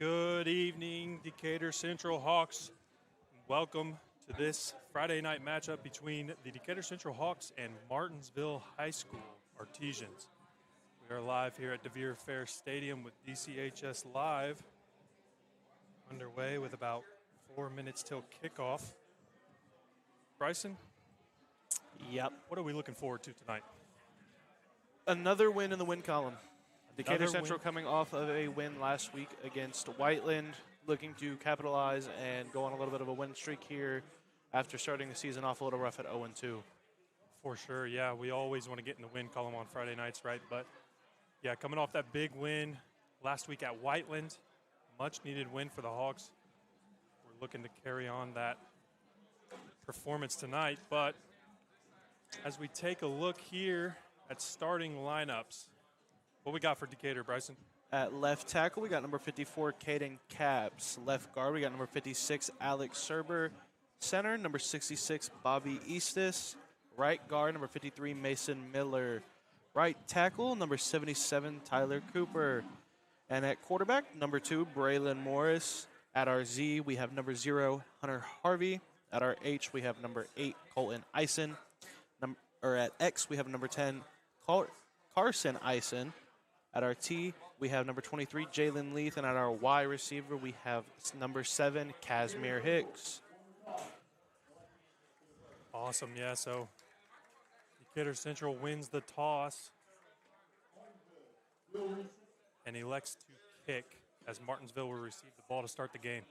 Good evening, Decatur Central Hawks. Welcome to this Friday night matchup between the Decatur Central Hawks and Martinsville High School Artesians. We are live here at DeVere Fair Stadium with DCHS Live underway with about 4 minutes till kickoff. Bryson, Yep. what are we looking forward to tonight? Another win in the win column. Decatur Another Central win. coming off of a win last week against Whiteland, looking to capitalize and go on a little bit of a win streak here after starting the season off a little rough at 0-2. For sure, yeah. We always want to get in the win column on Friday nights, right? But, yeah, coming off that big win last week at Whiteland, much-needed win for the Hawks. We're looking to carry on that performance tonight. But as we take a look here at starting lineups, what we got for Decatur, Bryson? At left tackle, we got number 54, Caden Capps. Left guard, we got number 56, Alex Serber. Center, number 66, Bobby Eastis. Right guard, number 53, Mason Miller. Right tackle, number 77, Tyler Cooper. And at quarterback, number 2, Braylon Morris. At our Z, we have number 0, Hunter Harvey. At our H, we have number 8, Colton Eisen. At X, we have number 10, Carson Eisen. At our T, we have number 23, Jalen Leith. And at our Y receiver, we have number 7, Casimir Hicks. Awesome, yeah. So Decatur Central wins the toss and elects to kick as Martinsville will receive the ball to start the game.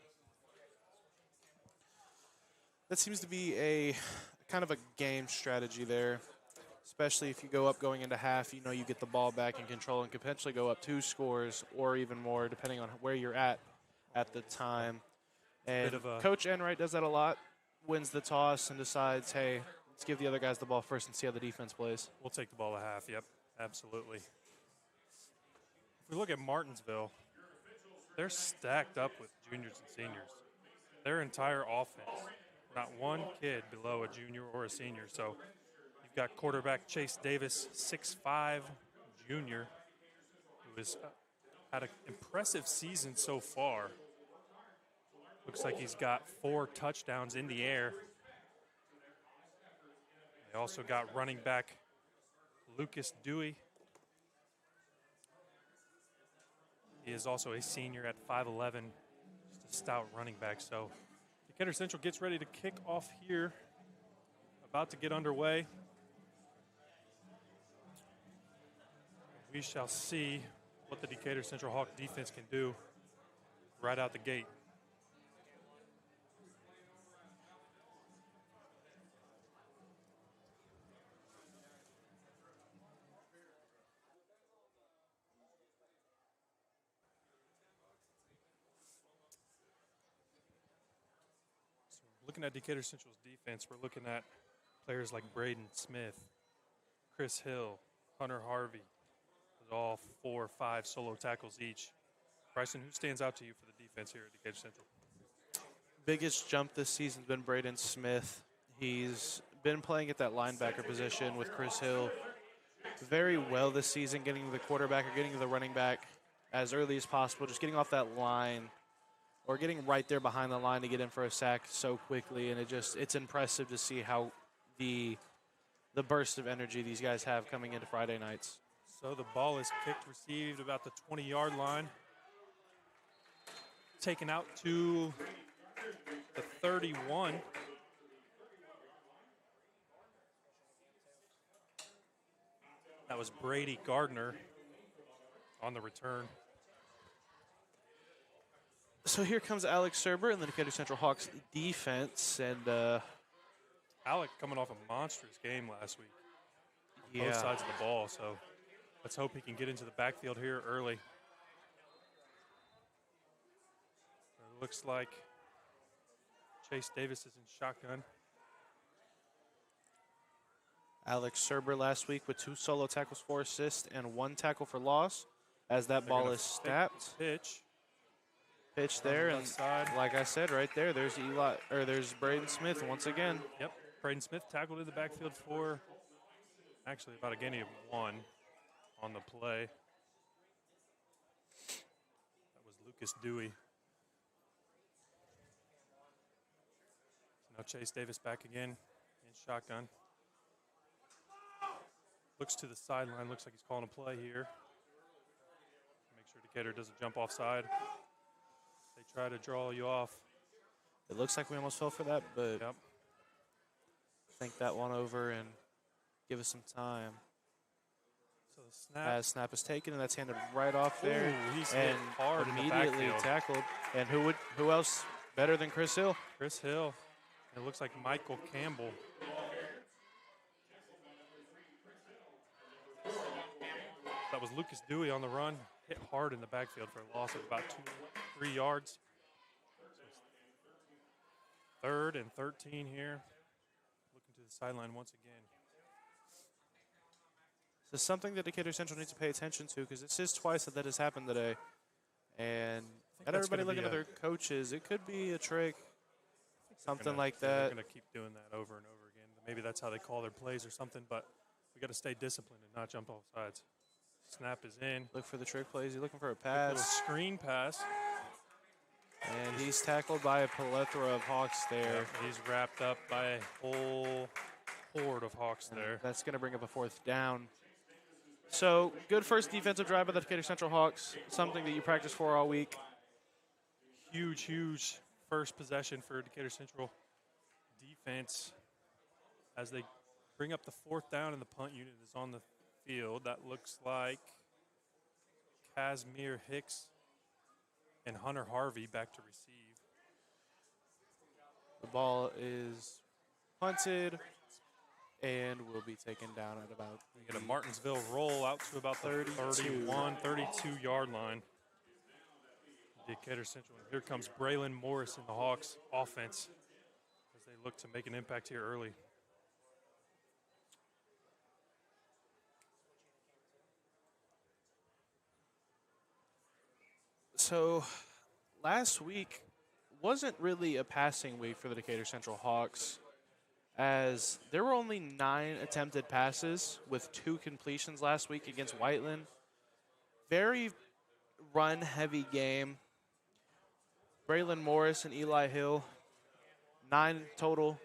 That seems to be a kind of a game strategy there, especially if you go up going into half. You know you get the ball back in control and could potentially go up 2 scores or even more depending on where you're at the time. And Coach Enright does that a lot, wins the toss and decides, hey, let's give the other guys the ball first and see how the defense plays. We'll take the ball at half, yep, absolutely. If we look at Martinsville, they're stacked up with juniors and seniors. Their entire offense, not one kid below a junior or a senior. So you've got quarterback Chase Davis, 6'5", junior, who has had an impressive season so far. Looks like he's got 4 touchdowns in the air. They also got running back Lucas Dewey. He is also a senior at 5'11", just a stout running back. So Decatur Central gets ready to kick off here, about to get underway. We shall see what the Decatur Central Hawk defense can do right out the gate. Looking at Decatur Central's defense, we're looking at players like Braden Smith, Chris Hill, Hunter Harvey, with all 4 or 5 solo tackles each. Bryson, who stands out to you for the defense here at Decatur Central? Biggest jump this season has been Braden Smith. He's been playing at that linebacker position with Chris Hill very well this season, getting to the quarterback or getting to the running back as early as possible, just getting off that line or getting right there behind the line to get in for a sack so quickly. And it's impressive to see how the burst of energy these guys have coming into Friday nights. So the ball is kicked, received about the 20-yard line. Taken out to the 31. That was Brady Gardner on the return. So here comes Alex Serber and the Decatur Central Hawks defense. And Alec coming off a monstrous game last week. Yeah. Both sides of the ball, so let's hope he can get into the backfield here early. It looks like Chase Davis is in shotgun. Alex Serber last week with 2 solo tackles, 4 assists, and 1 tackle for loss as that ball is snapped. Pitch there, and like I said, right there, there's Braden Smith once again. Yep, Braden Smith tackled in the backfield for actually about a gain of 1 on the play. That was Lucas Dewey. Now Chase Davis back again in shotgun. Looks to the sideline. Looks like he's calling a play here. Make sure Decatur doesn't jump offside. They try to draw you off. It looks like we almost fell for that, but Yep. think that one over and give us some time. So the snap. As snap is taken, and that's handed right off there. Ooh, he's hit and hard in the immediately backfield. tackled. And who else better than Chris Hill? Chris Hill. It looks like Michael Campbell. That was Lucas Dewey on the run. Hit hard in the backfield for a loss of about 2-3 yards. Third and 13 here. Looking to the sideline once again. This is something that Decatur Central needs to pay attention to because this is twice that has happened today. And got that's everybody gonna be looking at their coaches. It could be a trick, something like They're that. going to keep doing that over and over again. Maybe that's how they call their plays or something, but we got to stay disciplined and not jump off sides. Snap is in. Look for the trick plays. He's looking for a Quick little pass. screen pass. And he's tackled by a plethora of Hawks there. He's wrapped up by a whole horde of Hawks there. That's going to bring up a fourth down. So, good first defensive drive by the Decatur Central Hawks, something that you practice for all week. Huge first possession for Decatur Central defense as they bring up the fourth down and the punt unit is on the field. That looks like Casimir Hicks and Hunter Harvey back to receive. The ball is punted and will be taken down at about We get a Martinsville roll out to about the 32-yard line. Decatur Central. Here comes Braylon Morris in the Hawks offense as they look to make an impact here early. So, last week wasn't really a passing week for the Decatur Central Hawks, as there were only 9 attempted passes with 2 completions last week against Whiteland. Very run-heavy game. Braylon Morris and Eli Hill, 9 total,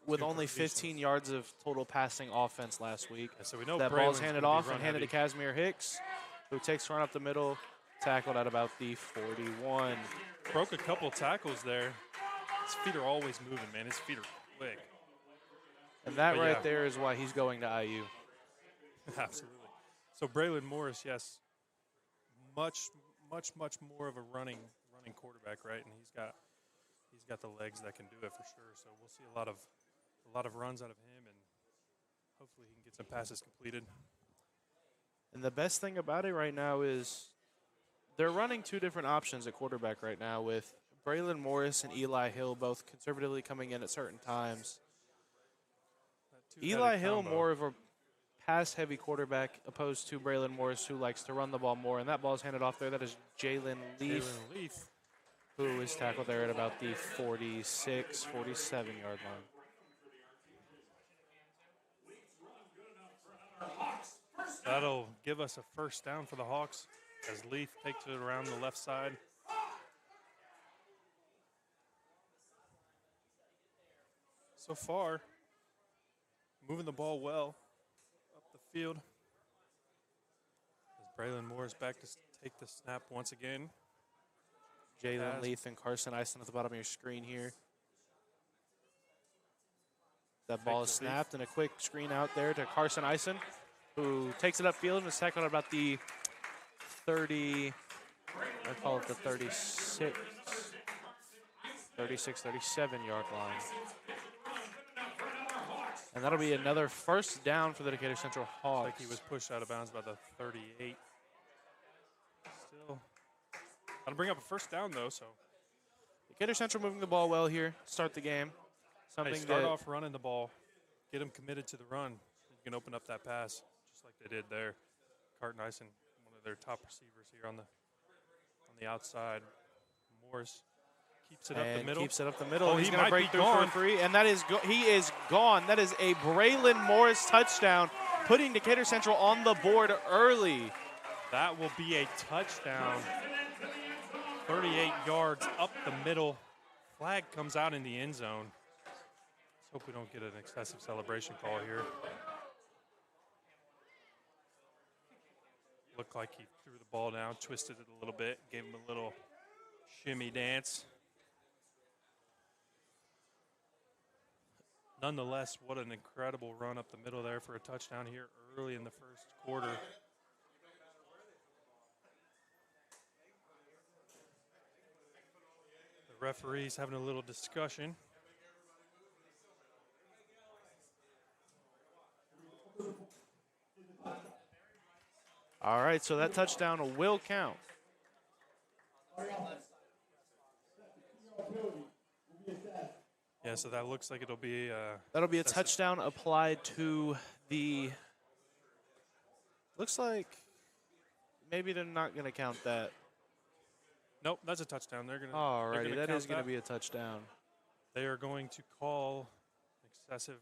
with only 15 yards of total passing offense last week. Yeah, so we know that Braylon's ball's handed gonna be off and handed to run-heavy. Casimir Hicks, who takes a run up the middle, tackled at about the 41. Broke a couple tackles there. His feet are always moving, man. His feet are quick. And that But right yeah. there is why he's going to IU. Absolutely. So Braylon Morris, yes, much more of a running quarterback, right? And he's got the legs that can do it for sure. So we'll see a lot of runs out of him, and hopefully he can get some passes completed. And the best thing about it right now is they're running 2 different options at quarterback right now, with Braylon Morris and Eli Hill both conservatively coming in at certain times. That two-headed Eli Hill, combo. more of a pass-heavy quarterback, opposed to Braylon Morris, who likes to run the ball more. And that ball's handed off there. That is Jalen Leaf, Jalen Leaf. who is tackled there at about the 46, 47-yard line. That'll give us a first down for the Hawks as Leaf takes it around the left side. So far, moving the ball well up the field. As Braylon Moore's back to take the snap once again. Jalen Pass. Leaf and Carson Eisen at the bottom of your screen here. That Fake ball is the Leaf. snapped, and a quick screen out there to Carson Eisen, who takes it upfield and is tackled at about the 30, I call it the 36, 37-yard line. And that'll be another first down for the Decatur Central Hawks. Like he was pushed out of bounds by the 38. Still, that'll bring up a first down though. So Decatur Central moving the ball well here to start the game. they Something start that off running the ball, get them committed to the run. You can open up that pass just like they did there. Carton Eisen, one of their top receivers here on the outside. Morris keeps it up the middle. keeps it up the middle. Oh, He's he going to might break be through for gone. free, and that is he is gone. That is a Braylon Morris touchdown, putting Decatur Central on the board early. That will be a touchdown 38 yards up the middle. Flag comes out in the end zone. Let's hope we don't get an excessive celebration call here. Looked like he threw the ball down, twisted it a little bit, gave him a little shimmy dance. Nonetheless, what an incredible run up the middle there for a touchdown here early in the first quarter. The referees having a little discussion. All right, so that touchdown will count. Yeah, so that looks like it'll be That'll be a touchdown applied to the. Looks like maybe they're not going to count that. Nope, that's a touchdown. They're gonna. Alrighty, that is going to be a touchdown. They are going to call excessive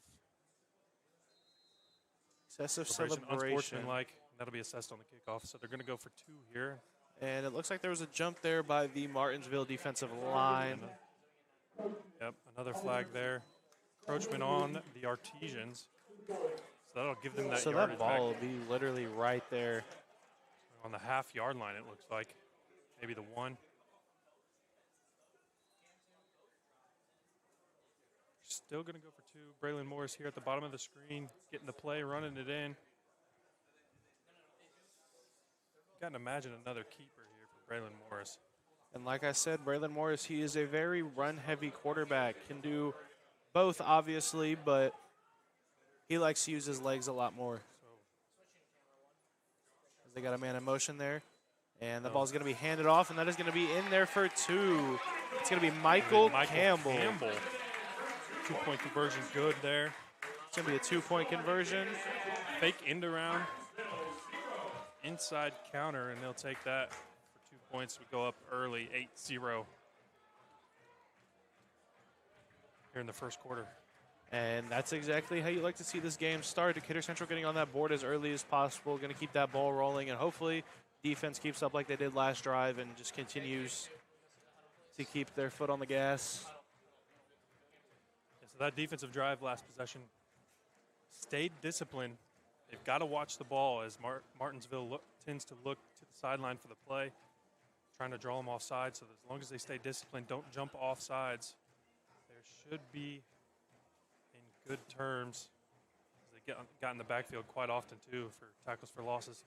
celebration. Unsportsmanlike. That'll be assessed on the kickoff. So they're going to go for 2 here. And it looks like there was a jump there by the Martinsville defensive line. Yep, another flag there. Encroachment on the Artesians. So that'll give them that So yardage that ball back. will be literally right there. On the half-yard line, it looks like. Maybe the 1. Still going to go for 2. Braylon Morris here at the bottom of the screen, getting the play, running it in. Got to imagine another keeper here for Braylon Morris. And like I said, Braylon Morris, he is a very run-heavy quarterback. Can do both, obviously, but he likes to use his legs a lot more. As they got a man in motion there. And the ball's going to be handed off, and that is going to be in there for 2. It's going to be Michael Campbell. 2-point conversion good there. It's going to be a 2-point conversion. Fake end around. Inside counter, and they'll take that for 2 points. We go up early, 8-0 here in the first quarter. And that's exactly how you like to see this game start. Decatur Central getting on that board as early as possible, going to keep that ball rolling, and hopefully defense keeps up like they did last drive and just continues to keep their foot on the gas. Yeah, so that defensive drive last possession stayed disciplined. They've got to watch the ball as Martinsville tends to look to the sideline for the play, trying to draw them off sides. So as long as they stay disciplined, don't jump off sides, there should be in good terms. They got in the backfield quite often, too, for tackles for losses.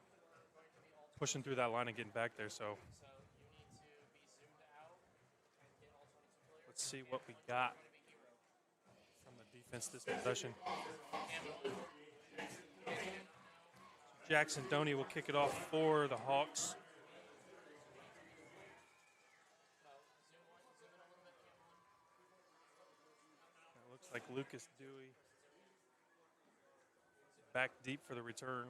Pushing through that line and getting back there. So let's see what we got from the defense this possession. Jackson Doney will kick it off for the Hawks. It looks like Lucas Dewey back deep for the return.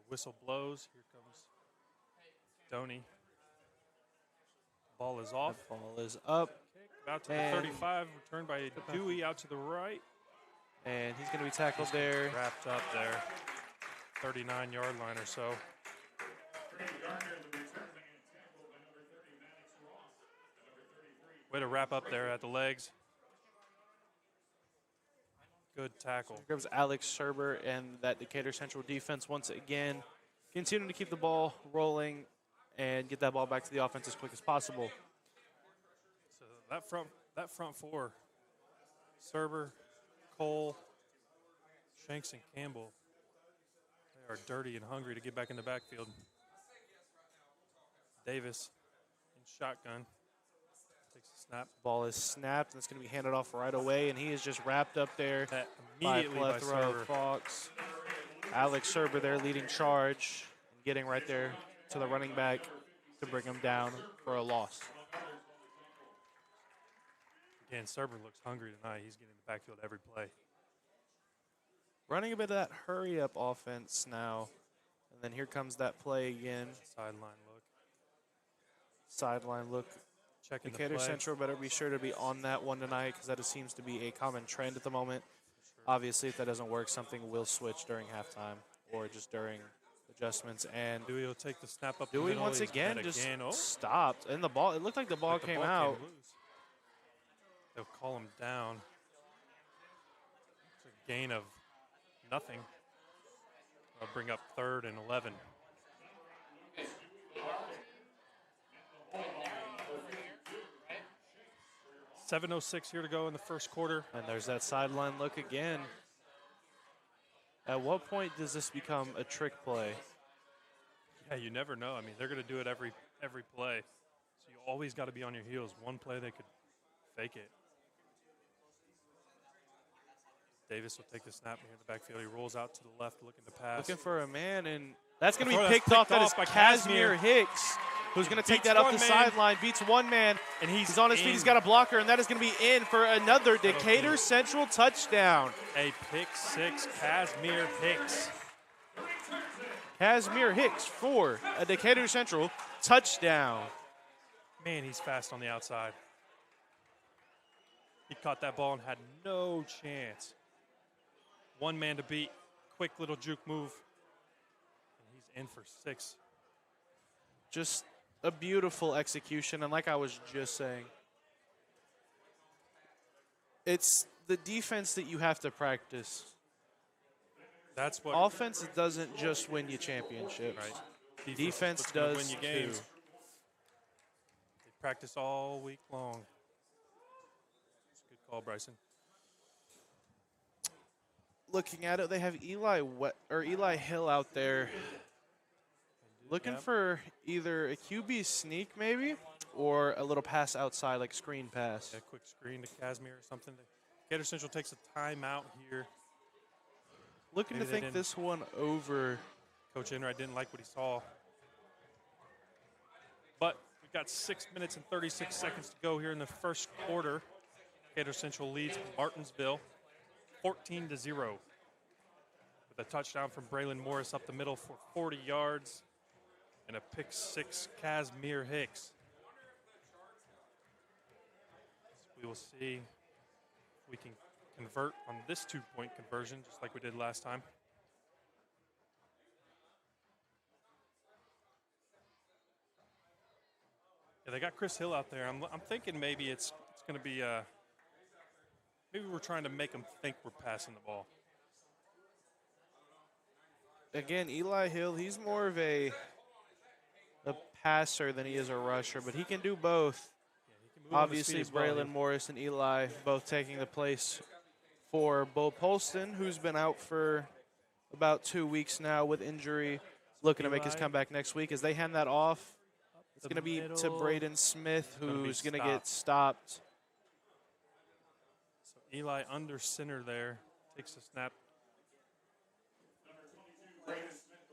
Whistle blows. Here comes Doney. Ball is off. That ball is up. Out to the 35. Returned by Dewey out to the right. And he's going to be tackled there. Wrapped up there. 39-yard line or so. Way to wrap up there at the legs. Good tackle. Here comes Alex Serber and that Decatur Central defense once again continuing to keep the ball rolling and get that ball back to the offense as quick as possible. So that front four, Serber, Cole, Shanks, and Campbell, they are dirty and hungry to get back in the backfield. Davis in shotgun. Takes a snap. Ball is snapped, and it's going to be handed off right away, and he is just wrapped up there Immediately by plethora of Serber. Fox. Alex Serber there leading charge, and getting right there to the running back to bring him down for a loss. Again, Serber looks hungry tonight. He's getting in the backfield every play. Running a bit of that hurry-up offense now, and then here comes that play again. Sideline look. Sideline look checking the Decatur play. Central better be sure to be on that one tonight because that seems to be a common trend at the moment. Obviously, if that doesn't work, something will switch during halftime or just during adjustments. And Dewey will take the snap up the Dewey middle. once He's again met just again. Oh, stopped. And the ball, it looked like the ball like the came ball out. came loose. They'll call him down. It's a gain of nothing. I'll bring up 3rd and 11. .706 here to go in the first quarter. And there's that sideline look again. At what point does this become a trick play? Yeah, you never know. I mean, they're going to do it every play. So you always got to be on your heels. One play they could fake it. Davis will take the snap here in the backfield. He rolls out to the left, looking to pass. Looking for a man, and that's going to Throw be that's picked off. That is by Casimir Hicks, who's going to take Beats that up one the man. sideline, beats one man, And he's on his feet. in. He's got a blocker, and that is going to be in for another Decatur Central touchdown. A pick six, Casimir Hicks. Casimir Hicks for a Decatur Central touchdown. Man, he's fast on the outside. He caught that ball and had no chance. One man to beat. Quick little juke move. And he's in for 6. Just a beautiful execution, and like I was just saying, it's the defense that you have to practice. That's what Offense doesn't just win you championships. right. Defense is what's gonna does win you games. too. They practice all week long. It's a good call, Bryson. Looking at it, they have Eli Hill out there looking Yep. for either a QB sneak maybe or a little pass outside, like screen pass. A quick screen to Casimir or something. Decatur Central takes a timeout here. Looking Maybe to they think didn't- this one over. Coach Enright didn't like what he saw. But we've got 6 minutes and 36 seconds to go here in the first quarter. Decatur Central leads Martinsville 14-0. With a touchdown from Braylon Morris up the middle for 40 yards. And a pick six, Casimir Hicks. We will see if we can convert on this 2-point conversion, just like we did last time. Yeah, they got Chris Hill out there. I'm thinking maybe it's going to be maybe we're trying to make them think we're passing the ball. Again, Eli Hill, he's more of a passer than he is a rusher, but he can do both. Yeah, he can move on his Obviously, feet as well. Braylon Morris and Eli both taking the place for Bo Polston, who's been out for about 2 weeks now with injury, looking to make his Eli. comeback next week. As they hand that off, it's the going to be to middle. Braden Smith, Gonna be who's going to get stopped. So Eli under center there, takes the snap,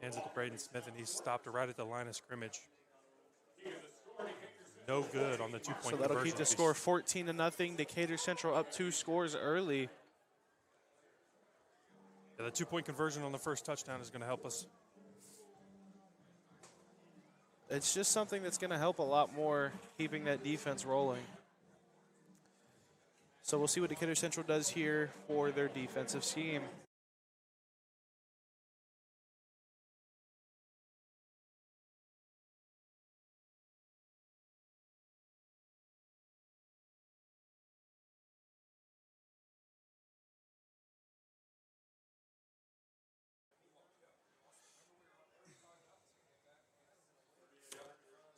hands it to Braden Smith, and he's stopped right at the line of scrimmage. No good on the 2-point So conversion. that'll keep the score 14-0. Decatur Central up 2 scores early. Yeah, the 2-point conversion on the first touchdown is going to help us. It's just something that's going to help a lot more keeping that defense rolling. So we'll see what Decatur Central does here for their defensive scheme.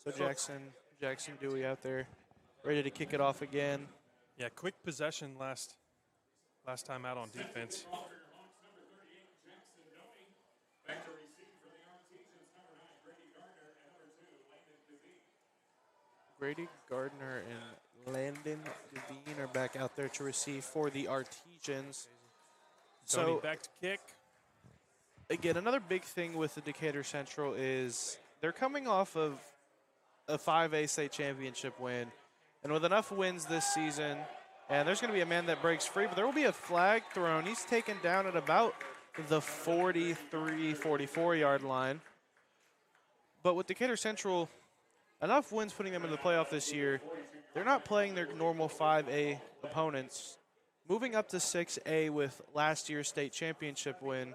So Jackson Dewey out there, ready to kick it off again. Yeah, quick possession last time out on defense. Grady Gardner and Landon Devine are back out there to receive for the Artesians. Tony So back to kick. again, another big thing with the Decatur Central is they're coming off of a 5A state championship win. And with enough wins this season, and there's going to be a man that breaks free, but there will be a flag thrown. He's taken down at about the 43, 44-yard line. But with Decatur Central, enough wins putting them into the playoff this year, they're not playing their normal 5A opponents. Moving up to 6A with last year's state championship win.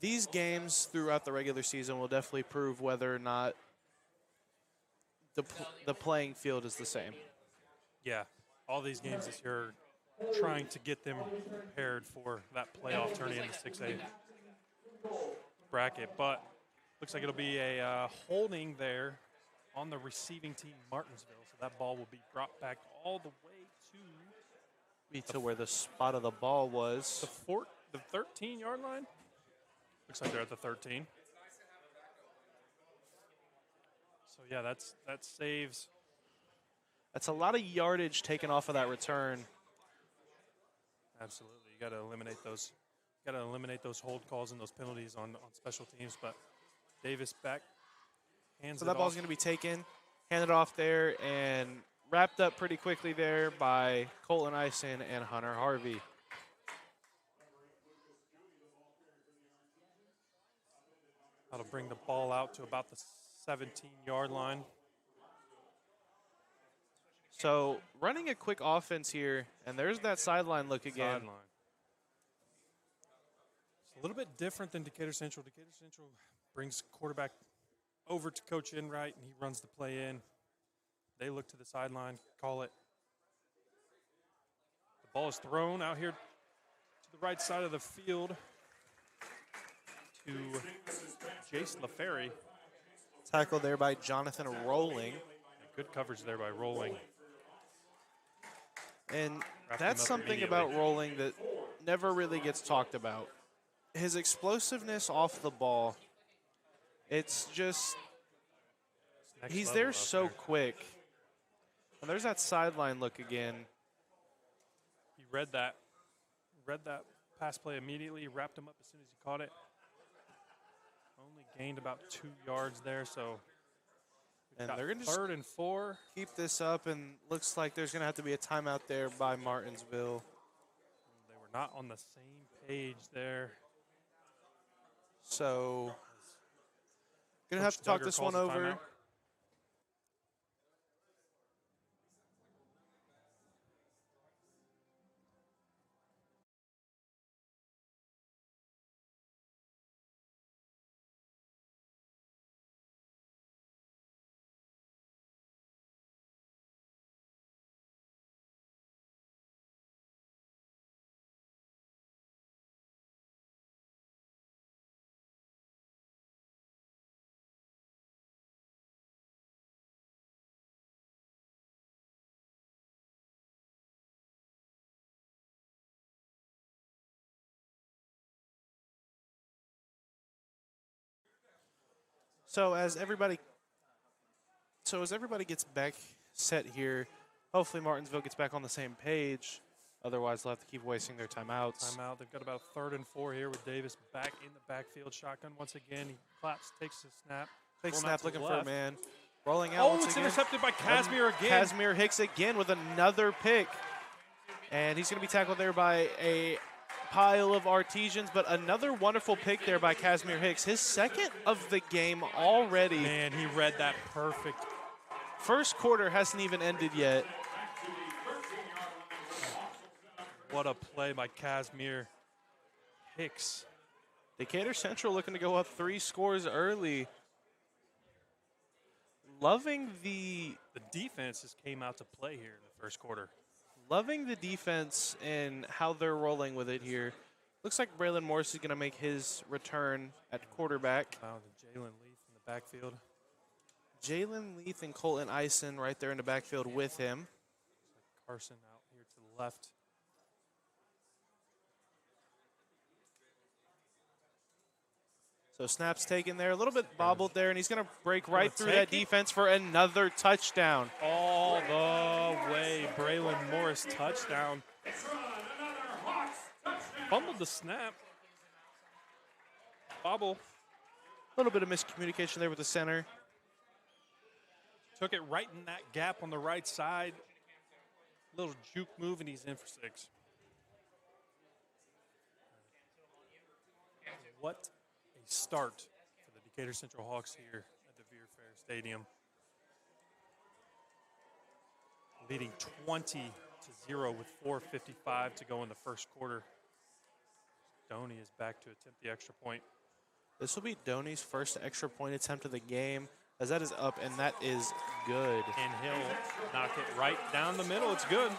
These games throughout the regular season will definitely prove whether or not the playing field is the same. Yeah, all these games this year are trying to get them prepared for that playoff turning into 6A bracket. But looks like it'll be a holding there on the receiving team, Martinsville. So that ball will be brought back all the way To where the spot of the ball was. the 13-yard line. Looks like they're at the 13. So yeah, that saves. That's a lot of yardage taken off of that return. Absolutely, you got to eliminate those. Got to eliminate those hold calls and those penalties on special teams. But Davis back hands So it that ball's off. going to be taken, handed off there, and wrapped up pretty quickly there by Colton Ison and Hunter Harvey. That'll bring the ball out to about the 17-yard line. So running a quick offense here, and there's that sideline look again. Sideline. It's a little bit different than Decatur Central. Decatur Central brings quarterback over to Coach Enright, and he runs the play in. They look to the sideline, call it. The ball is thrown out here to the right side of the field to Jace LaFerry. Tackle there by Jonathan Rolling. Good coverage there by Rolling. And Wrapped that's him up something immediately. about Rolling that never really gets talked about. His explosiveness off the ball, it's just, Next he's level there out so there. quick. And there's that sideline look again. He read that pass play immediately, wrapped him up as soon as he caught it. Only gained about 2 yards there, so And got they're going to 3rd and 4. keep this up, and looks like there's going to have to be a timeout there by Martinsville. They were not on the same page there. So, going to have to Coach talk Duggar this calls one a over. timeout. So as everybody gets back set here, hopefully Martinsville gets back on the same page. Otherwise, they'll have to keep wasting their timeouts. Timeout. They've got about 3rd and 4 here with Davis back in the backfield. Shotgun once again. He claps, takes his snap. Big Going out snap to looking the for a left. man. Rolling out Oh, once it's again. intercepted by Casimir again. Casimir Hicks again with another pick. And he's going to be tackled there by a pile of Artesians, but another wonderful pick there by Casimir Hicks. His second of the game already. Man, he read that perfect. First quarter hasn't even ended yet. What a play by Casimir Hicks. Decatur Central looking to go up 3 scores early. Loving the defense just came out to play here in the first quarter. defense and how they're rolling with it here. Looks like Braylon Morris is going to make his return at quarterback. Found Jalen Leaf in the backfield. Jalen Leaf and Colton Ison right there in the backfield with him. Carson out here to the left. So snaps taken there, a little bit bobbled there, and he's going to break right through take that it. defense for another touchdown. All the way. Braylon Morris touchdown. Fumbled the snap. Bobble. A little bit of miscommunication there with the center. Took it right in that gap on the right side. Little juke move, and he's in for 6. What a start for the Decatur Central Hawks here at the Veer Fair Stadium. leading 20-0 with 4:55 to go in the first quarter. Doney is back to attempt the extra point. This will be Doney's first extra point attempt of the game, as that is up, and that is good. And he'll knock it right down the middle. It's good.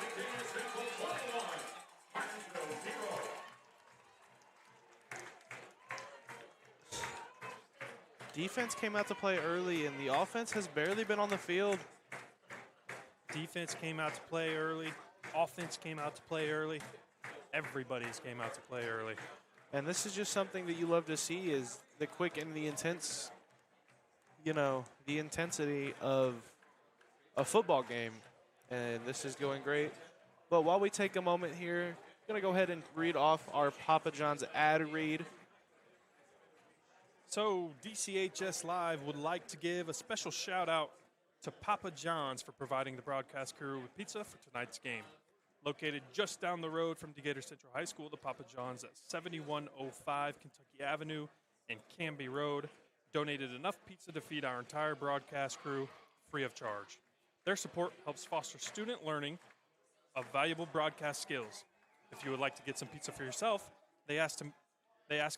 Defense came out to play early, and the offense has barely been on the field. Defense came out to play early. Offense came out to play early. Everybody's came out to play early. And this is just something that you love to see, is the quick and the intense, the intensity of a football game. And this is going great. But while we take a moment here, I'm going to go ahead and read off our Papa John's ad read. So DCHS Live would like to give a special shout out to Papa John's for providing the broadcast crew with pizza for tonight's game. Located just down the road from Decatur Central High School, the Papa John's at 7105 Kentucky Avenue and Canby Road donated enough pizza to feed our entire broadcast crew free of charge. Their support helps foster student learning of valuable broadcast skills. If you would like to get some pizza for yourself, they ask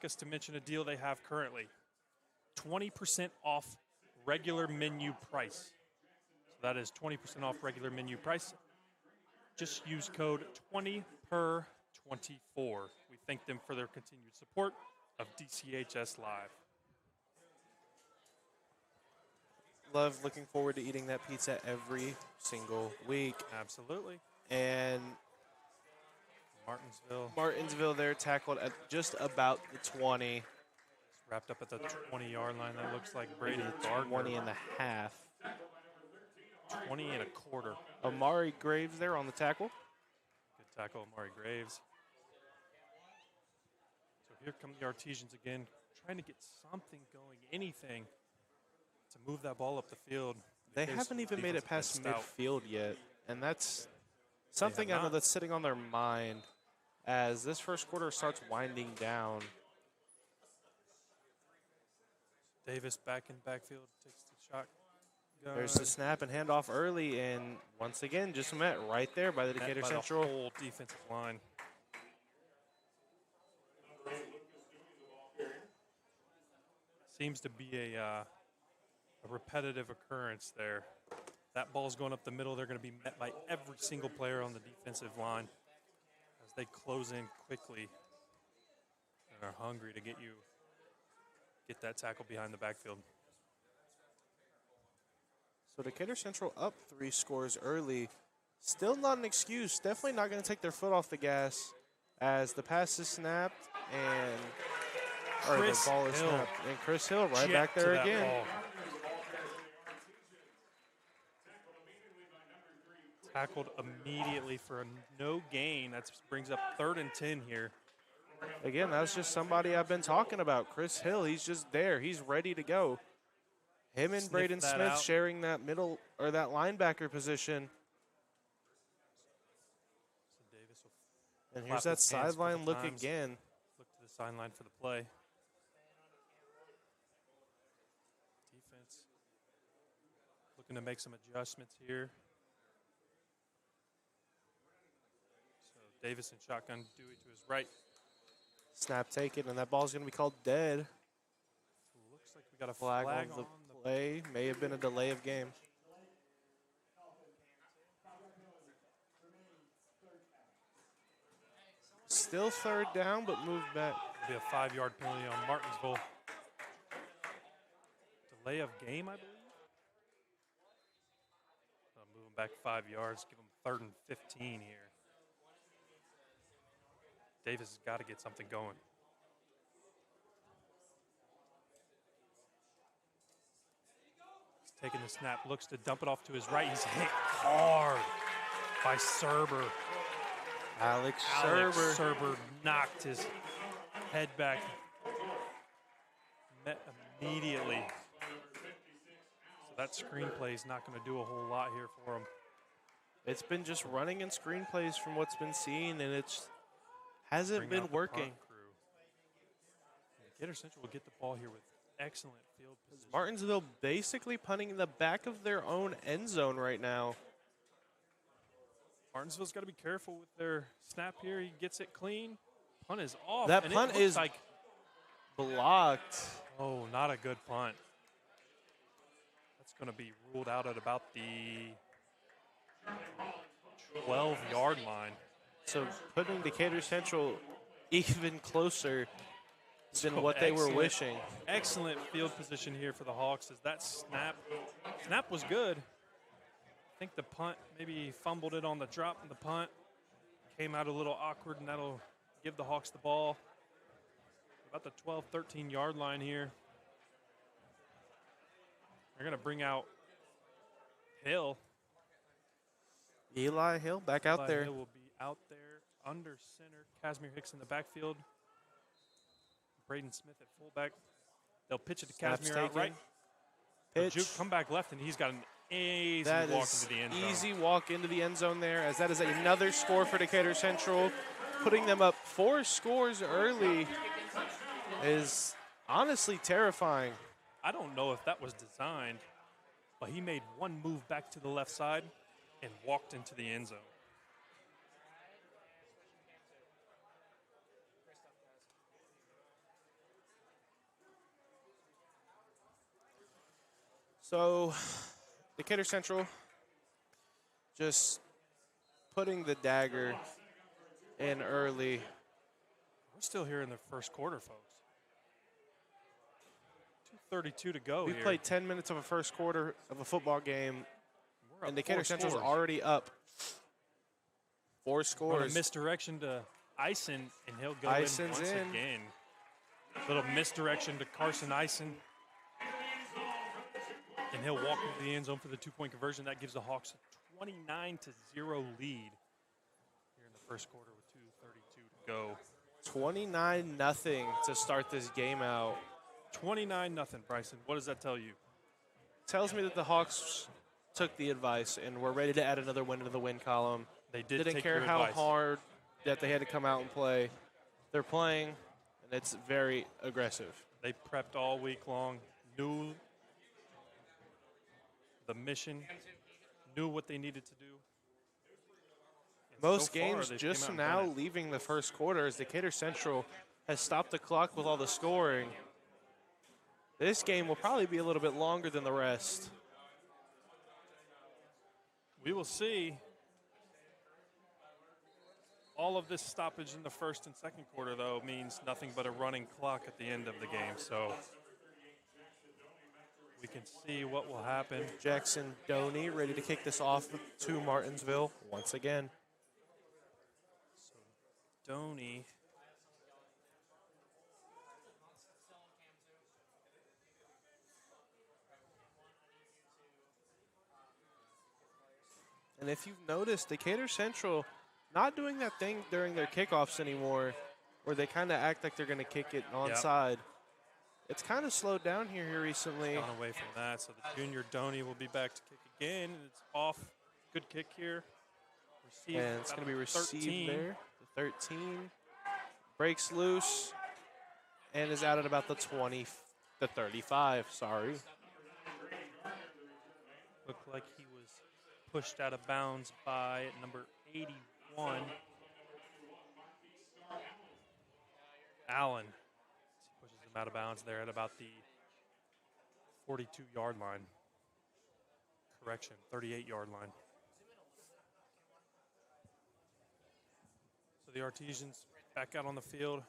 us to mention a deal they have currently. 20% off regular menu price. So that is 20% off regular menu price. Just use code 20per24. We thank them for their continued support of DCHS Live. Love looking forward to eating that pizza every single week. Absolutely. And Martinsville there tackled at just about the 20. Wrapped up at the 20-yard line. That looks like Brady Gardner. 20 and a half. 20 and a quarter. Amari Graves there on the tackle. Good tackle, Amari Graves. So here come the Artesians again, trying to get something going, anything to move that ball up the field. They haven't even made it past midfield yet, and that's something I know that's sitting on their mind as this first quarter starts winding down. Davis back in backfield, takes the shot. There's the snap and handoff early, and once again, just met right there by the Decatur Central. The whole defensive line. Seems to be a repetitive occurrence there. That ball's going up the middle. They're going to be met by every single player on the defensive line as they close in quickly and are hungry to get that tackle behind the backfield. So Decatur Central up 3 scores early. Still not an excuse. Definitely not going to take their foot off the gas as the pass is snapped and the ball is snapped. And Chris Hill right back there again. Tackled immediately for a no gain. That brings up 3rd and 10 here. Again, that's just somebody I've been talking about. Chris Hill, he's just there. He's ready to go. Him and Braden Smith sharing that middle or that linebacker position. So Davis will and here's that sideline look again. Look to the sideline for the play. Defense looking to make some adjustments here. So Davis in shotgun, Dewey to his right. Snap taken, and that ball's going to be called dead. Looks like we got a flag on the play. May have been a delay of game. Still 3rd down, but moved back. It'll be a 5-yard penalty on Martinsville. Delay of game, I believe. Moving back 5 yards, give them 3rd and 15 here. Davis has got to get something going. He's taking the snap, looks to dump it off to his right. He's hit hard by Serber. Alex Serber knocked his head back. Met immediately. So that screenplay is not going to do a whole lot here for him. It's been just running in screenplays from what's been seen, and it's hasn't been working. Decatur Central will get the ball here with excellent field position. Martinsville basically punting in the back of their own end zone right now. Martinsville's got to be careful with their snap here. He gets it clean. Punt is off. That and punt it looks is like, blocked. oh, not a good punt. That's going to be ruled out at about the 12-yard line. So putting Decatur Central even closer than So what they were excellent- wishing. Excellent field position here for the Hawks as that snap was good. I think the punt, maybe he fumbled it on the drop and the punt. Came out a little awkward, and that'll give the Hawks the ball. About the 12, 13-yard line here. They're going to bring out Hill. Eli Hill back out Eli there. Hill will be out there under center. Casimir Hicks in the backfield. Braden Smith at fullback. They'll pitch it to Snaps Casimir out taken. right. Pitch. Juke come back left, and he's got an easy That walk is into the end zone. easy walk into the end zone there, as that is another score for Decatur Central. Putting them up 4 scores early is honestly terrifying. I don't know if that was designed, but he made one move back to the left side and walked into the end zone. So Decatur Central just putting the dagger in early. We're still here in the first quarter, folks. 2:32 to go We here. played 10 minutes of a first quarter of a football game, We're up and Decatur 4 Central's scores. already up 4 On a scores. misdirection to Eisen, and he'll go Ison's in once in. again. Little misdirection to Carson Eisen. And he'll walk into the end zone for the 2-point conversion. That gives the Hawks a 29-0 lead here in the first quarter with 2:32 to go. 29-0 to start this game out. 29-0, Bryson. What does that tell you? Tells me that the Hawks took the advice and were ready to add another win to the win column. They did Didn't take care your how advice. hard that they had to come out and play. They're playing, and it's very aggressive. They prepped all week long, knew the mission, knew what they needed to do. And Most so far, games they've just came out and now done it. leaving the first quarter as Decatur Central has stopped the clock with all the scoring. This game will probably be a little bit longer than the rest. We will see. All of this stoppage in the first and second quarter, though, means nothing but a running clock at the end of the game. So we can see what will happen. Jackson Doney ready to kick this off to Martinsville once again. Doney. And if you've noticed, Decatur Central not doing that thing during their kickoffs anymore, where they kind of act like they're going to kick it onside. It's kind of slowed down here recently. Gone away from that. So the junior Doney will be back to kick again. And it's off. Good kick here. Received And it's going to be about received 13. there. The 13 breaks loose and is out at about the 20, the 35, sorry. Looked like he was pushed out of bounds by number 81, Allen. Pushes him out of bounds there at about the 42-yard line. Correction, 38-yard line. So the Artesians back out on the field.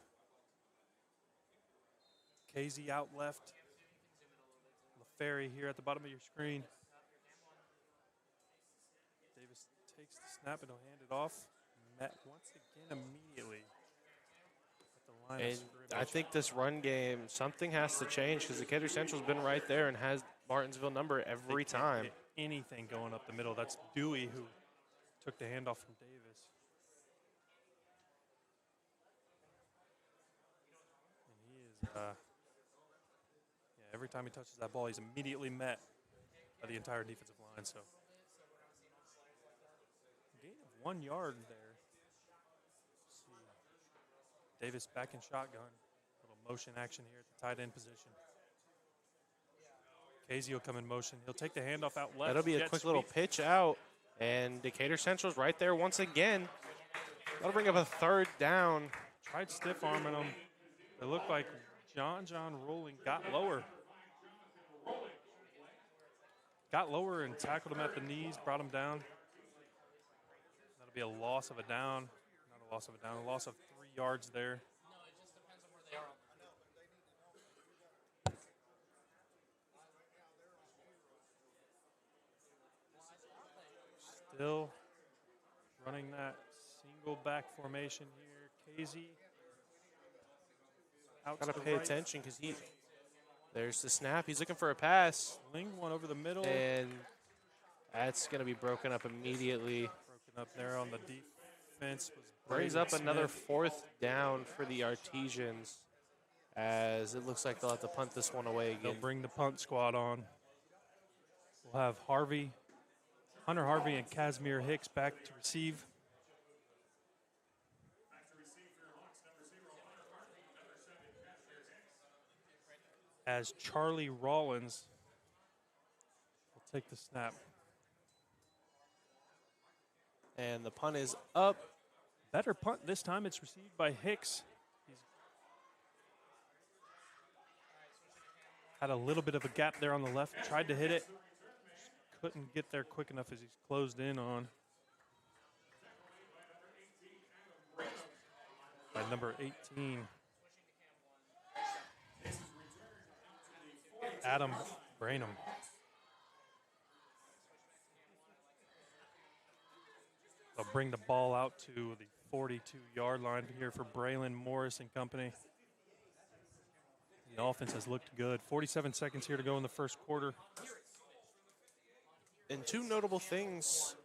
Casey out left. LaFerry here at the bottom of your screen. Davis takes the snap and he'll hand it off. Met once again immediately at the line of And scrimmage. I think this run game, something has to change because Decatur Central's been right there and has Martinsville number They every can't time. get anything going up the middle. That's Dewey who took the handoff from Davis. And he is, every time he touches that ball, he's immediately met by the entire defensive line. So, gain of 1 yard there. Let's see. Davis back in shotgun. Little motion action here at the tight end position. Casey will come in motion. He'll take the handoff out left. That'll be a jet quick little sweep. pitch out. And Decatur Central's right there once again. That'll bring up a third down. Tried stiff arming him. It looked like John Rolling got lower. Got lower and tackled him at the knees, brought him down. That'll be a loss of a down. Not a loss of a down, a loss of 3 yards there. Still running that single back formation here. Casey. Got to pay attention because there's the snap. He's looking for a pass. Ling one over the middle. And that's going to be broken up immediately. Broken up there on the defense. Brings up another fourth down for the Artesians as it looks like they'll have to punt this one away again. They'll bring the punt squad on. We'll have Hunter Harvey and Casimir Hicks back to receive. As Charlie Rollins will take the snap. And the punt is up. Better punt this time. It's received by Hicks. He's had a little bit of a gap there on the left. Tried to hit it. Couldn't get there quick enough as he's closed in on. By number 18. Adam Branham. They'll bring the ball out to the 42-yard line here for Braylon Morris and company. The offense has looked good. 47 seconds here to go in the first quarter. And two notable things.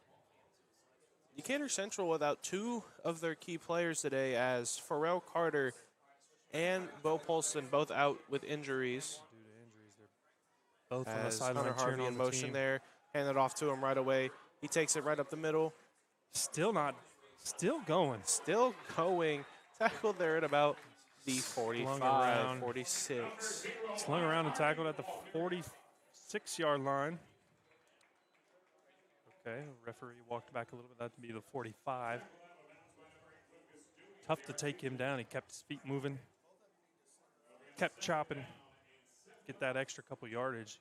Decatur Central without two of their key players today as Pharrell Carter and Bo Polson both out with injuries. Due to injuries, they're both on the sideline Hunter Harvey in motion team. there. Hand it off to him right away. He takes it right up the middle. Still going. Still going. Tackled there at about the 45, 46. Slung around and tackled at the 46-yard line. Okay, the referee walked back a little bit. That would be the 45. Tough to take him down. He kept his feet moving. Kept chopping. Get that extra couple yardage.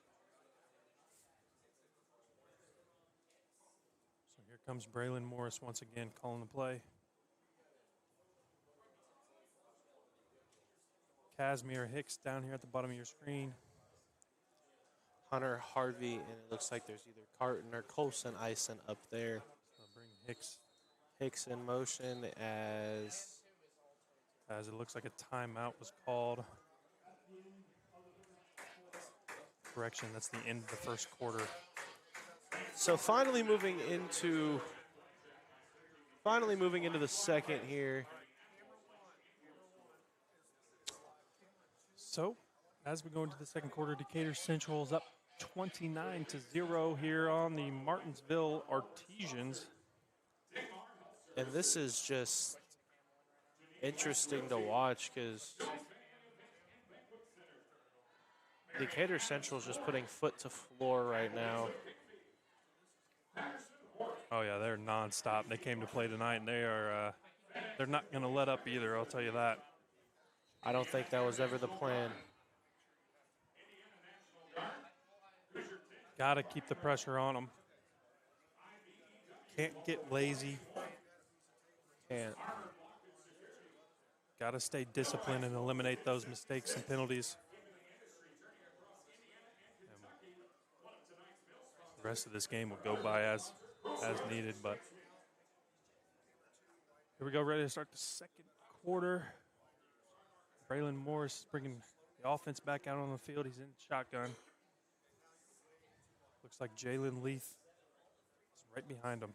So here comes Braylon Morris once again calling the play. Casimir Hicks down here at the bottom of your screen. Hunter Harvey, and it looks like there's either Carton or Colson Ison up there. So bring Hicks. Hicks in motion as it looks like a timeout was called. Correction, that's the end of the first quarter. So finally moving into the second here. So as we go into the second quarter, Decatur Central is up 29-0 here on the Martinsville Artesians. And this is just interesting to watch because Decatur Central is just putting foot to floor right now. Oh yeah, they're nonstop. They came to play tonight, and they're not going to let up either. I'll tell you that. I don't think that was ever the plan. Got to keep the pressure on them. Can't get lazy. Can't. Got to stay disciplined and eliminate those mistakes and penalties. The rest of this game will go by as needed, but here we go, ready to start the second quarter. Braylon Morris bringing the offense back out on the field. He's in shotgun. Looks like Jalen Leith is right behind him.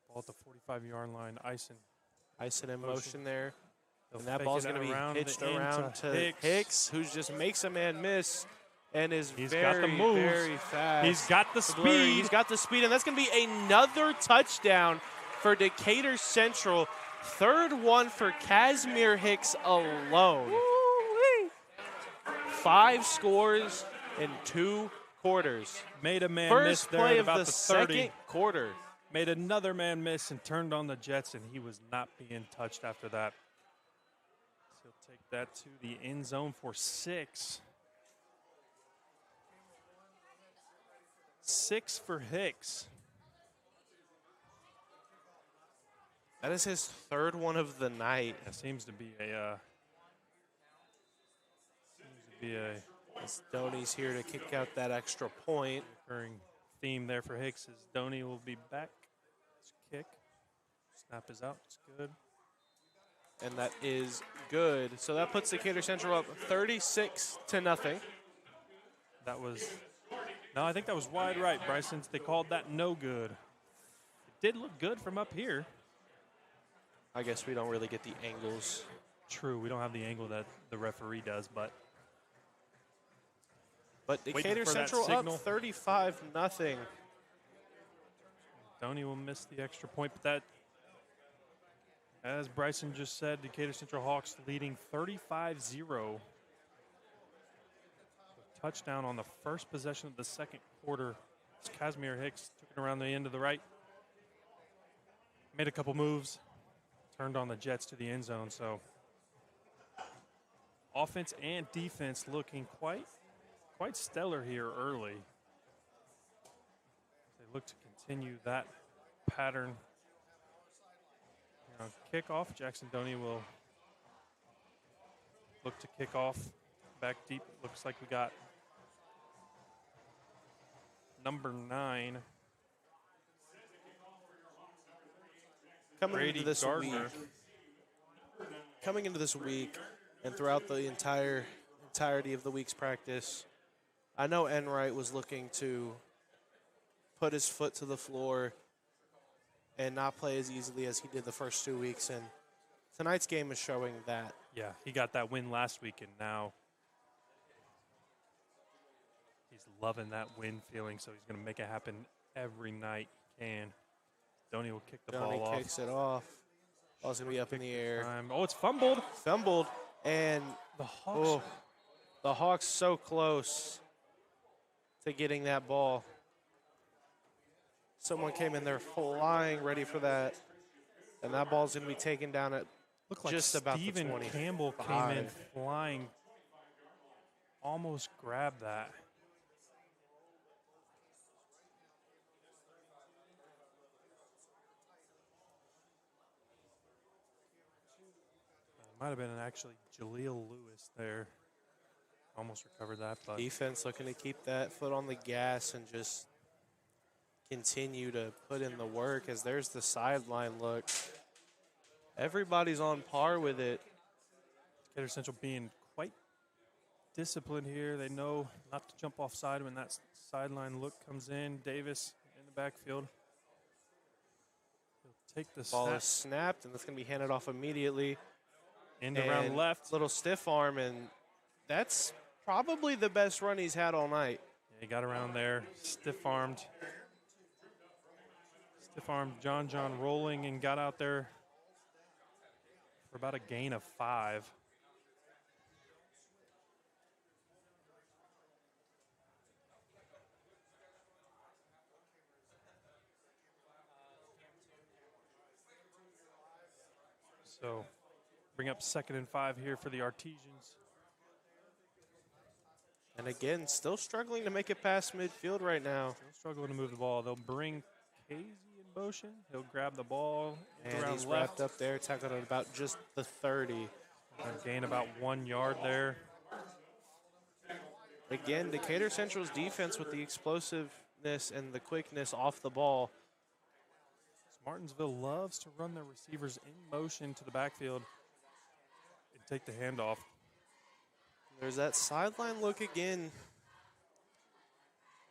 Ball at the 45-yard line. Ison in motion there. They'll And that fake ball's it going to be around pitched the end around to Hicks, who just makes a man miss and is He's very, got the moves. very fast. He's got the speed. He's got the speed, and that's going to be another touchdown for Decatur Central. Third one for Casimir Hicks alone. Woo-wee. 5 scores in 2 quarters. Made a man miss First there play at of about the the 30. second quarter. Made another man miss and turned on the Jets, and he was not being touched after that. So he'll take that to the end zone for 6. 6 for Hicks. That is his third one of the night. That seems to be a As Donnie's here to kick out that extra point. recurring theme there for Hicks. As Donnie will be back. Let's kick. Snap is out. It's good. And that is good. So that puts Decatur Central up 36-0. That was, no, I think that was wide right, Bryson. They called that no good. It did look good from up here. I guess we don't really get the angles. True, we don't have the angle that the referee does, but Decatur for that Central up signal. 35-0. Donnie will miss the extra point, but that, as Bryson just said, Decatur Central Hawks leading 35-0. Touchdown on the first possession of the second quarter. Casimir Hicks took it around the end of the right. Made a couple moves. Turned on the Jets to the end zone. So offense and defense looking quite stellar here early. They look to continue that pattern. Kickoff. Jackson Doney will look to kick off back deep. Looks like we got number 9. Coming into this week and throughout the entirety of the week's practice, I know Enright was looking to put his foot to the floor and not play as easily as he did the first 2 weeks, and tonight's game is showing that. Yeah, he got that win last week, and now he's loving that win feeling, so he's going to make it happen every night he can. Donnie will kick the ball off. Donnie kicks it off. Ball's going to be up in the air. Oh, it's fumbled. Fumbled, and the Hawks so close to getting that ball. Someone came in there flying, ready for that, and that ball's going to be taken down at just about the 20. Stephen Campbell came in flying, almost grabbed that. Might have been actually Jaleel Lewis there. Almost recovered that. But defense looking to keep that foot on the gas and just continue to put in the work, as there's the sideline look. Everybody's on par with it. Decatur Central being quite disciplined here. They know not to jump offside when that sideline look comes in. Davis in the backfield. He'll take the Ball snap. is snapped, and that's going to be handed off immediately. End around left. Little stiff arm, and that's probably the best run he's had all night. Yeah, he got around there, stiff-armed John rolling and got out there for about a gain of 5. So bring up 2nd and 5 here for the Artesians. And again, still struggling to make it past midfield right now. Still struggling to move the ball. They'll bring Casey in motion. He'll grab the ball And around he's left. wrapped up there, tackled at about just the 30. Gain about 1 yard there. Again, Decatur Central's defense with the explosiveness and the quickness off the ball. Martinsville loves to run their receivers in motion to the backfield and take the handoff. There's that sideline look again.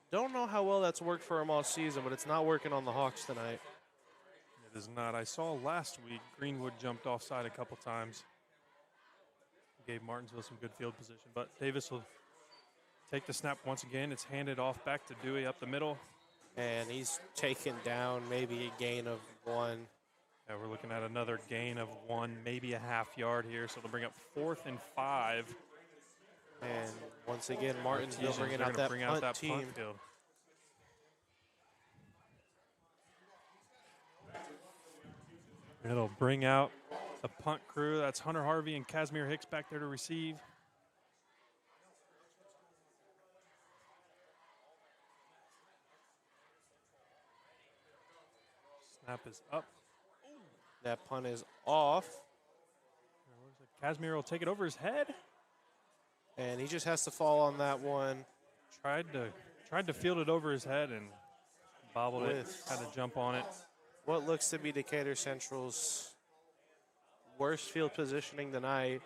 Don't know how well that's worked for him all season, but it's not working on the Hawks tonight. It is not. I saw last week Greenwood jumped offside a couple times. Gave Martinsville some good field position, but Davis will take the snap once again. It's handed off back to Dewey up the middle. And he's taken down, maybe a gain of 1. Yeah, we're looking at another gain of 1, maybe a half yard here. So they'll bring up 4th and 5. And once again, Martinsville Artesians, bringing they're out gonna that bring punt out that team. punt field. It'll bring out the punt crew. That's Hunter Harvey and Casimir Hicks back there to receive. Snap is up. That punt is off. Casimir will take it over his head. And he just has to fall on that one. Tried to field it over his head and bobbled it. Had to jump on it. What looks to be Decatur Central's worst field positioning tonight.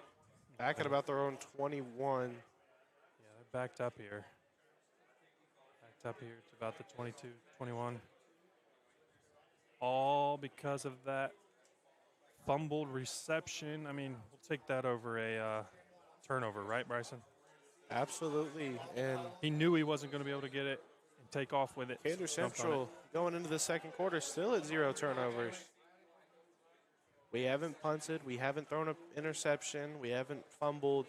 Back at about their own 21. Yeah, they're backed up here. Backed up here to about the 22, 21. All because of that fumbled reception. I mean, we'll take that over a turnover, right, Bryson? Absolutely. And He knew he wasn't going to be able to get it and take off with it. Decatur Jumped on it. Central going into the second quarter still at 0 turnovers. We haven't punted. We haven't thrown an interception. We haven't fumbled.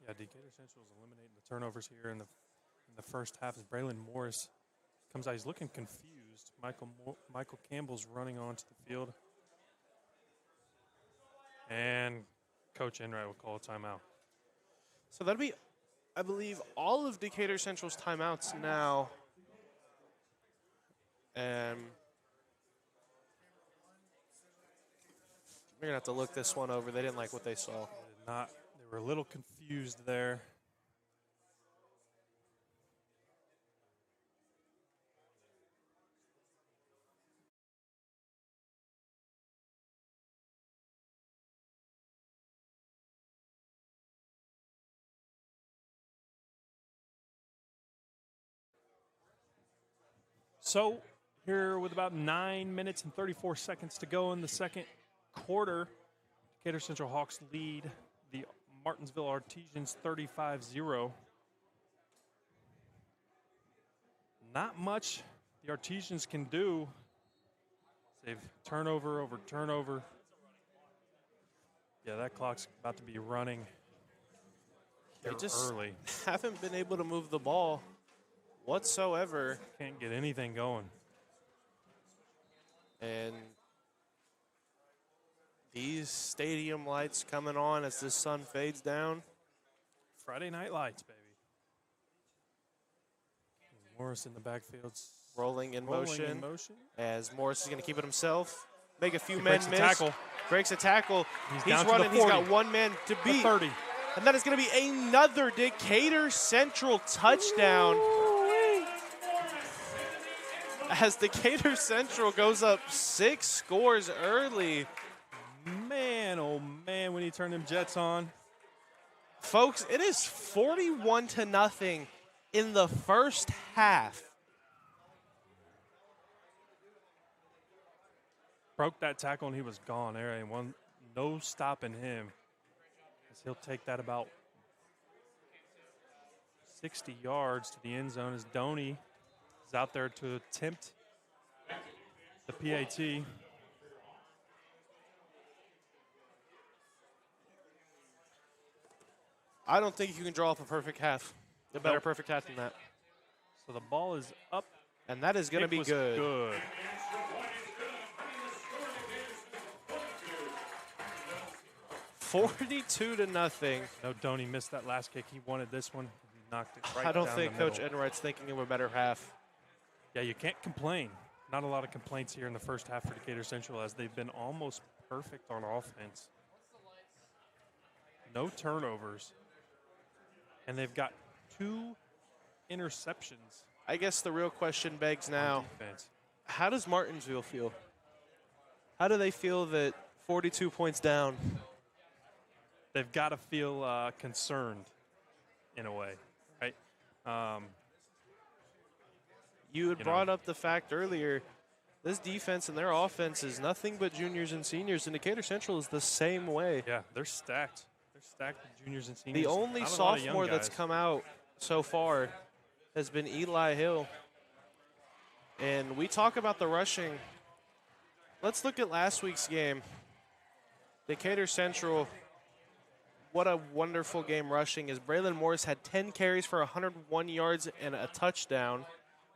Yeah, Decatur Central is eliminating the turnovers here in the first half as Braylon Morris comes out. He's looking confused. Michael Campbell's running onto the field. And Coach Enright will call a timeout. So that'll be, I believe, all of Decatur Central's timeouts now. And we're going to have to look this one over. They didn't like what they saw. They were a little confused there. So here with about 9 minutes and 34 seconds to go in the second quarter, Decatur Central Hawks lead the Martinsville Artesians 35-0. Not much the Artesians can do. They've turnover over turnover. Yeah, that clock's about to be running. They They're just early. haven't been able to move the ball whatsoever. Can't get anything going. And these stadium lights coming on as the sun fades down. Friday night lights, baby. Morris in the backfield. Rolling in motion. As Morris is going to keep it himself. Make a few men breaks miss. a tackle. Breaks a tackle. He's down to running. the He's 40. got one man to beat. 30. And that is going to be another Decatur Central touchdown. As Decatur Central goes up 6 scores early. Man, oh man, when he turned them Jets on. Folks, it is 41-0 in the first half. Broke that tackle and he was gone. There ain't no stopping him. As he'll take that about 60 yards to the end zone as Doney is out there to attempt the PAT. I don't think you can draw up a perfect half. A better perfect half than that. So the ball is up. And that is going to be was good. Good. $42-0. No, Doney missed that last kick. He wanted this one. He knocked it right I don't down think the Coach middle. Enright's thinking of a better half. Yeah, you can't complain. Not a lot of complaints here in the first half for Decatur Central as they've been almost perfect on offense. No turnovers. And they've got 2 interceptions. I guess the real question begs now, on defense. how does Martinsville feel? How do they feel that 42 points down? They've got to feel concerned in a way, right? You had brought up the fact earlier, this defense and their offense is nothing but juniors and seniors, and Decatur Central is the same way. Yeah, they're stacked. They're stacked with juniors and seniors. The only Not a lot of young sophomore that's guys. come out so far has been Eli Hill. And we talk about the rushing. Let's look at last week's game. Decatur Central what a wonderful game rushing as Braylon Morris had 10 carries for 101 yards and a touchdown.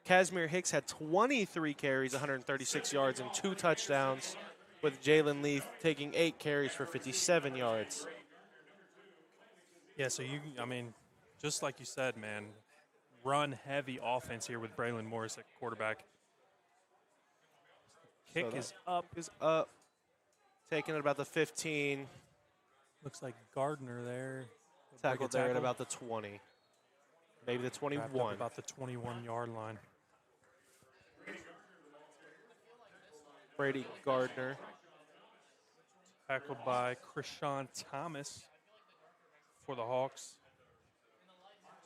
Casimir Hicks had 23 carries, 136 yards, and 2 touchdowns, with Jalen Leaf taking 8 carries for 57 yards. Yeah, so just like you said, man, run-heavy offense here with Braylon Morris at quarterback. Kick is up. Taking it about the 15. Looks like Gardner there. Tackled there at about the 20. Maybe the 21. About the 21-yard line. Brady Gardner. Tackled by Krishawn Thomas for the Hawks.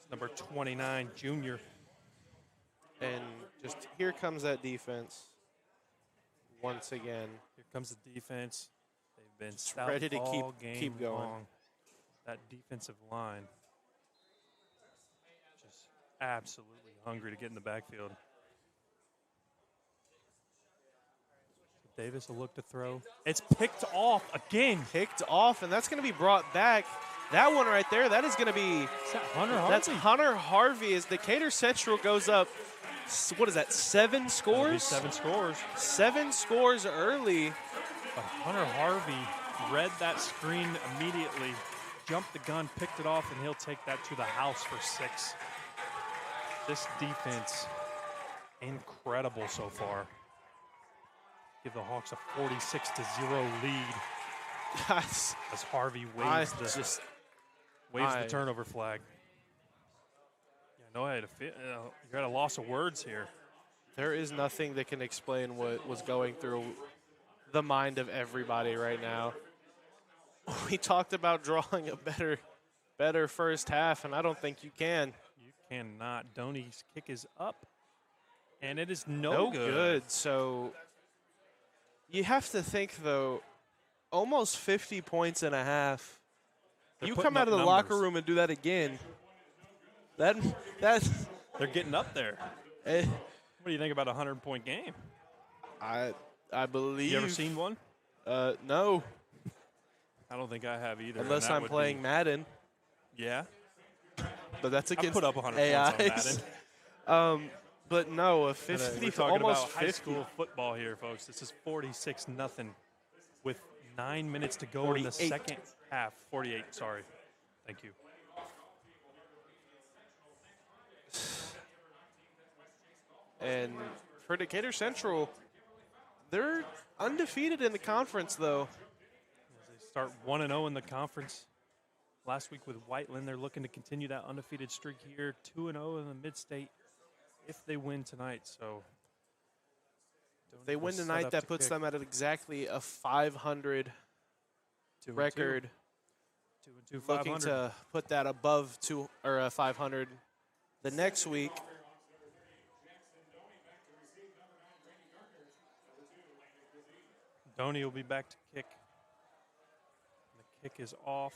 It's number 29, junior. And just here comes that defense once again. Here comes the defense. They've been stout ready to keep going. Long. That defensive line just absolutely hungry to get in the backfield. Davis will look to throw. It's picked off again. Picked off, and that's going to be brought back. That one right there, that is going to be – Hunter Harvey. That's Hunter Harvey as Decatur Central goes up. What is that, 7 scores? 7 scores. 7 scores early. But Hunter Harvey read that screen immediately, jumped the gun, picked it off, and he'll take that to the house for 6. This defense, incredible so far. Give the Hawks a 46-0 lead. As Harvey waves the turnover flag. Yeah, no, you're at a loss of words here. There is nothing that can explain what was going through the mind of everybody right now. We talked about drawing a better first half, and I don't think you can. You cannot. Donnie's kick is up, and it is no good. So you have to think, though, almost 50 points and a half. You come out of the locker room and do that again. That's they're getting up there. What do you think about a 100-point game? I believe. You ever seen one? No. I don't think I have either. Unless I'm playing Madden. Yeah. But that's against I put up 100 points on Madden. But no, a 50, we're talking almost about 50. high school football here, folks. This is 46-0 with 9 minutes to go 48. in the second half. 48, sorry. Thank you. And for Decatur Central, they're undefeated in the conference, though. They start 1-0 in the conference. Last week with Whiteland, they're looking to continue that undefeated streak here. 2-0 in the mid-state if they win tonight. So if they win tonight, that puts them at exactly a 500 record. 2-2, 500. Looking to put that above 500 the next week. Donnie will be back to kick. The kick is off.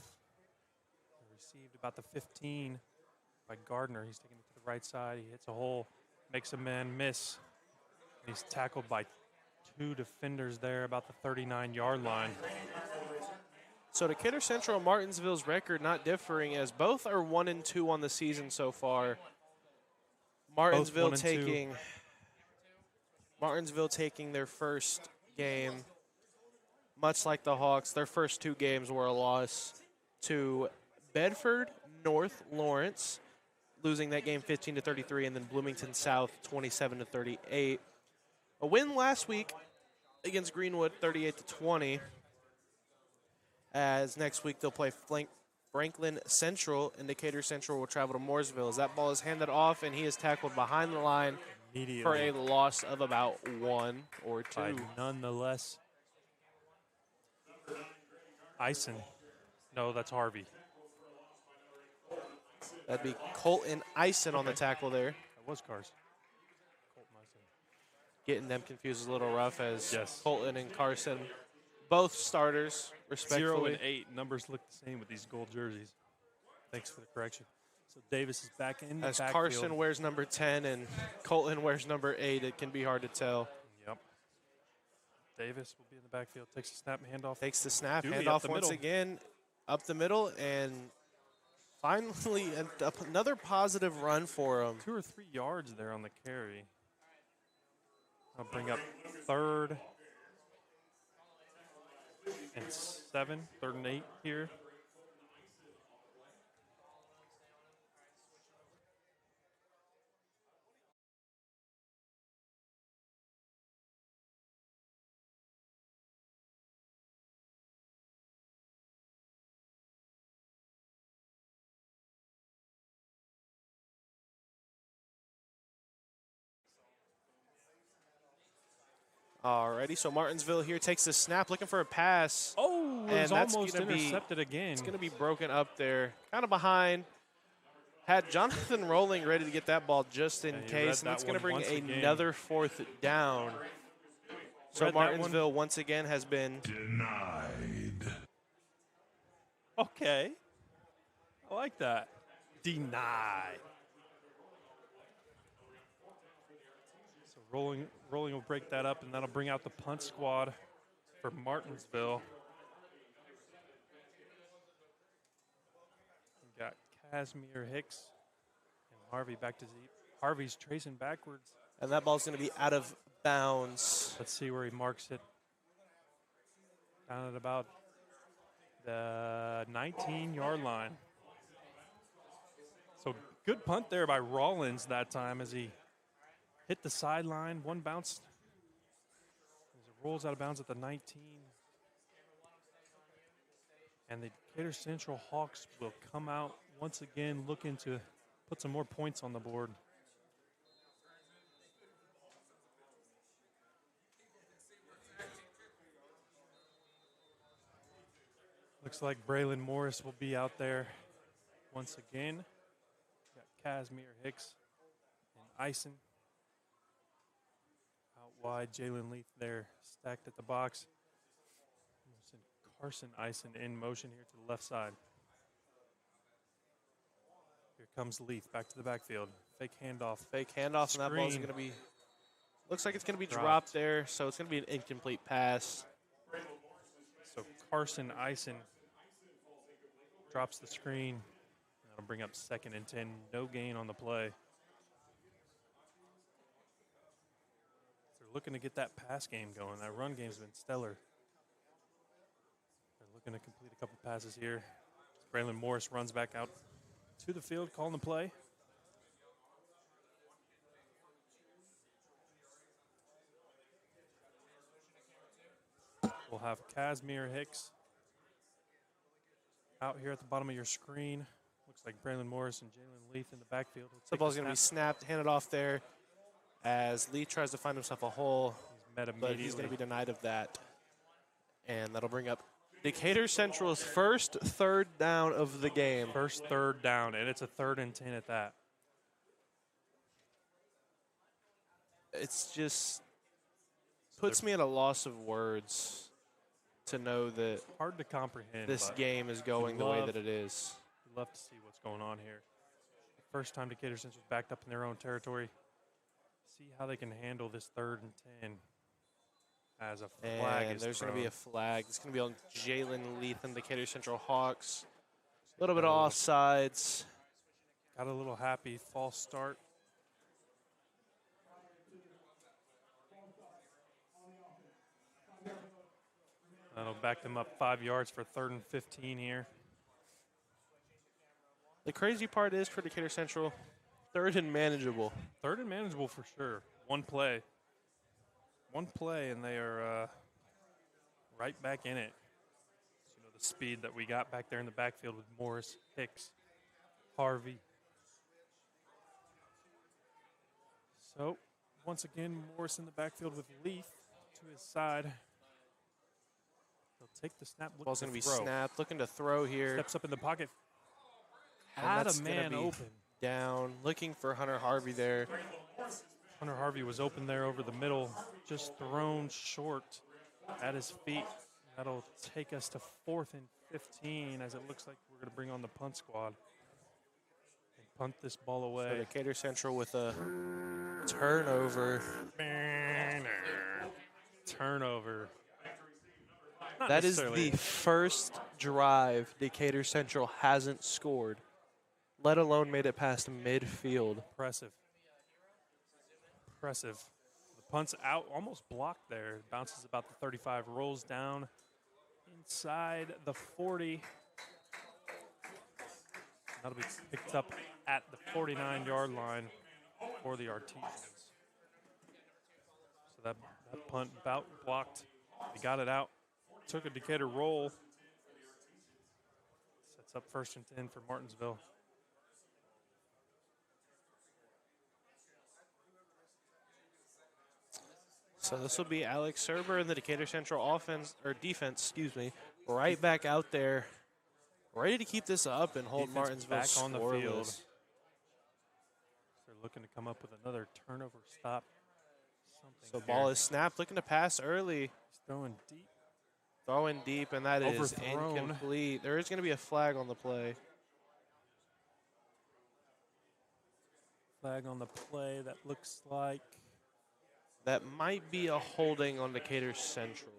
Received about the 15 by Gardner. He's taking it to the right side. He hits a hole, makes a man miss. He's tackled by 2 defenders there about the 39-yard line. So Decatur Central and Martinsville's record not differing, as both are 1-2 on the season so far. Martinsville taking their first game, much like the Hawks. Their first 2 games were a loss to Bedford North Lawrence, losing that game 15-33, and then Bloomington South 27-38. A win last week against Greenwood 38-20. As next week they'll play Franklin Central, and Decatur Central will travel to Mooresville. As that ball is handed off, and he is tackled behind the line for a loss of about 1 or 2. By nonetheless, Ison. No, that's Harvey. That'd be Colton Ison on the tackle there. That was Carson. Colton Ison. Getting them confused is a little rough, as yes. Colton and Carson, both starters, respectively. 0 and 8. Numbers look the same with these gold jerseys. Thanks for the correction. So Davis is back in the backfield. As Carson wears number 10 and Colton wears number 8, it can be hard to tell. Yep. Davis will be in the backfield. Takes the snap and handoff. Takes the snap, handoff once again. up the middle, and finally another positive run for him. 2 or 3 yards there on the carry. I'll bring up 3rd and 7, 3rd and 8 here. Alrighty, so Martinsville here takes the snap, looking for a pass. Oh, it And was that's almost gonna be- intercepted again. It's going to be broken up there, kind of behind. Had Jonathan Rolling ready to get that ball just in Yeah, he read case, and that that's going to one bring once again. another 4th down. So Read that one. Martinsville once again has been Denied. Okay. I like that. Deny. So rolling will break that up, and that'll bring out the punt squad for Martinsville. We got Casimir Hicks and Harvey back to Zeep. Harvey's tracing backwards. and that ball's going to be out of bounds. Let's see where he marks it. Down at about the 19-yard line. So good punt there by Rollins that time as he hit the sideline. One bounce as it rolls out of bounds at the 19. And the Decatur Central Hawks will come out once again looking to put some more points on the board. Looks like Braylon Morris will be out there once again. Got Casimir Hicks and Ison. Out wide, Jalen Leaf there, stacked at the box. We'll send Carson Ison in motion here to the left side. Here comes Leaf back to the backfield. Fake handoff. Fake handoff, and that ball's Screen. going to be, looks like it's going to be Dropped. dropped there, so it's going to be an incomplete pass. So Carson Ison drops the screen. That'll bring up 2nd and 10. No gain on the play. They're looking to get that pass game going. That run game's been stellar. They're looking to complete a couple passes here. Braylon Morris runs back out to the field, calling the play. We'll have Casimir Hicks out here at the bottom of your screen. Looks like Braylon Morris and Jalen Leaf in the backfield. So the ball's going to be snapped, handed off there as Lee tries to find himself a hole, He's met but immediately. he's going to be denied of that. And that'll bring up Decatur Central's first 3rd down of the game. First 3rd down, and it's a 3rd and 10 at that. It's just puts me at a loss of words to know that Hard to comprehend. this but game is going the way love- that it is. we'd love to see what's going on here. First time Decatur Central's backed up in their own territory. See how they can handle this 3rd and 10 as a flag And is there's going to thrown. be a flag. It's going to be on Jalen Leith and Decatur Central Hawks. A little bit of Oh. offsides. Got a little happy false start. That'll back them up 5 yards for 3rd and 15 here. The crazy part is for Decatur Central, 3rd and manageable. 3rd and manageable for sure. One play, and they are right back in it. You know, the speed that we got back there in the backfield with Morris, Hicks, Harvey. So, once again, Morris in the backfield with Leaf to his side. He'll take the snap, look Ball's to going to be throw. snapped. Looking to throw here. Steps up in the pocket. And Had that's a gonna man be open. Down. Looking for Hunter Harvey there. Hunter Harvey was open there over the middle, just thrown short at his feet. That'll take us to 4th and 15 as it looks like we're going to bring on the punt squad and punt this ball So away. Decatur Central with a turnover. Turnover. Not That is necessarily. the first drive Decatur Central hasn't scored, let alone made it past midfield. Impressive. Impressive. The punt's out, almost blocked there. Bounces about the 35, rolls down inside the 40. That'll be picked up at the 49-yard line for the Artesians. So that punt about blocked. They got it out. Took a Decatur roll. Sets up 1st and 10 for Martinsville. So this will be Alex Serber and the Decatur Central offense or defense, right back out there, ready to keep this up and hold Defense Martinsville back on the field. scoreless. They're looking to come up with another turnover stop. So ball is snapped, looking to pass early. He's throwing deep. Throwing deep, and that is Overthrown. incomplete. There is going to be a flag on the play. Flag on the play. That looks like That might be a holding on Decatur Central.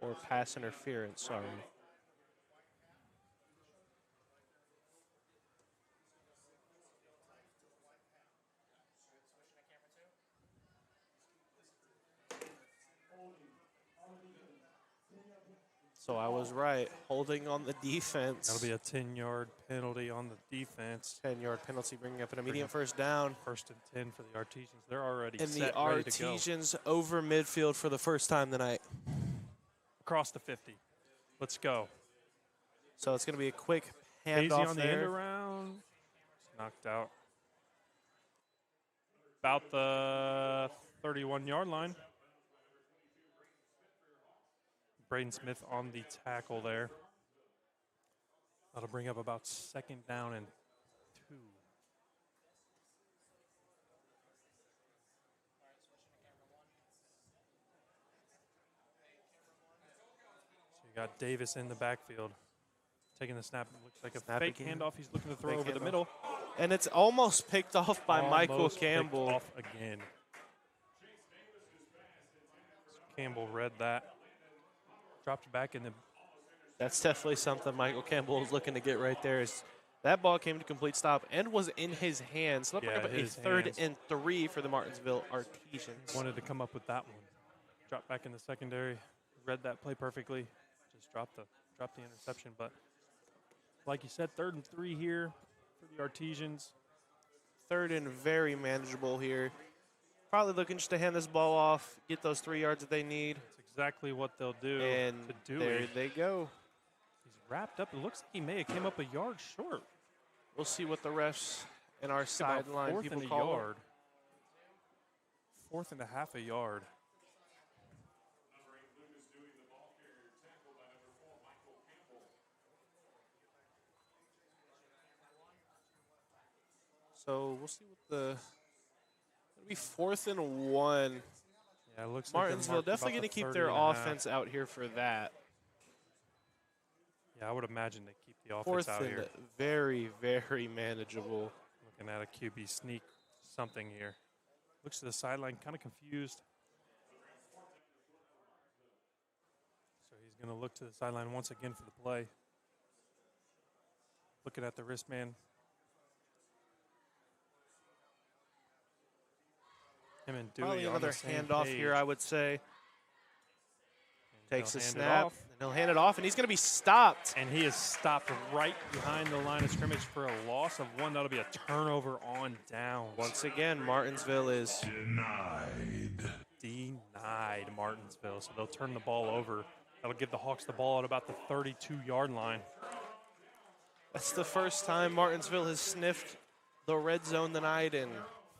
Or pass interference, sorry. So I was right. Holding on the defense. that'll be a 10-yard penalty on the defense. 10-yard penalty, bringing up an immediate first down. 1st and 10 for the Artesians. They're already And set, the ready to go. Artesians over midfield for the first time tonight. Across the 50. Let's go. So it's going to be a quick Hazy handoff on the end there. around. Knocked out. About the 31-yard line. Braden Smith on the tackle there. That'll bring up about 2nd down and 2. So you got Davis in the backfield. Taking the snap. It looks like a Snap fake again. handoff. He's looking to throw Fake over the handoff. middle. And it's almost picked off by Michael Almost picked Campbell. off again. Campbell read that. Dropped back in the. That's definitely something Michael Campbell was looking to get right there. Is that ball came to complete stop and was in his hands. So Yeah, a his 3rd hands. and 3 for the Martinsville Artesians. Wanted to come up with that one. Dropped back in the secondary. Read that play perfectly. Just dropped the interception. But like you said, 3rd and 3 here for the Artesians. 3rd and very manageable here. Probably looking just to hand this ball off, get those 3 yards that they need. That's exactly what they'll do And to do there it. they go. He's wrapped up. It looks like he may have came up a yard short. We'll see what the refs and our About sideline 4th people and a call. yard. 4th and a half a yard. So we'll see what the. It'll be 4th and 1. Yeah, it looks Martinsville like they're marked definitely going about to keep the their 30 and a half. offense out here for that. Yeah, I would imagine they keep the offense 4th out and here. very, very manageable. Looking at a QB sneak something here. Looks to the sideline, kind of confused. So he's going to look to the sideline once again for the play. Looking at the wristband. Him and Dewey Probably on another the same handoff page. here, I would say. And Takes he'll a hand it snap, off. and he'll hand it off, and he's going to be stopped. And he is stopped right behind the line of scrimmage for a loss of 1. That'll be a turnover on downs. Once again, Martinsville is Denied Martinsville. So they'll turn the ball over. That'll give the Hawks the ball at about the 32-yard line. That's the first time Martinsville has sniffed the red zone tonight, and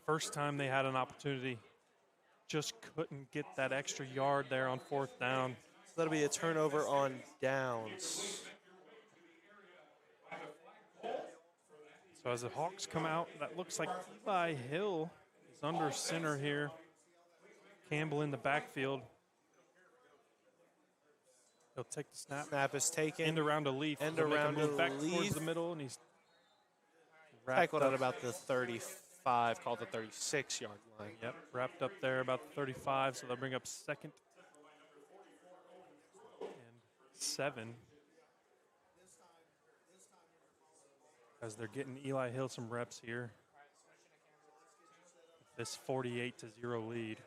First time they had an opportunity. Just couldn't get that extra yard there on 4th down. that'll be a turnover on downs. So as the Hawks come out, that looks like Eli Hill is under center here. Campbell in the backfield. He'll take the snap. Snap is taken. End around a leaf. End He'll make a around move a back towards leaf. the middle, and he's wrapped Tackled up. at about the 35. 35, called the 36-yard line. Yep, wrapped up there about the 35, so they'll bring up 2nd and 7 as they're getting Eli Hill some reps here. This 48-0 lead.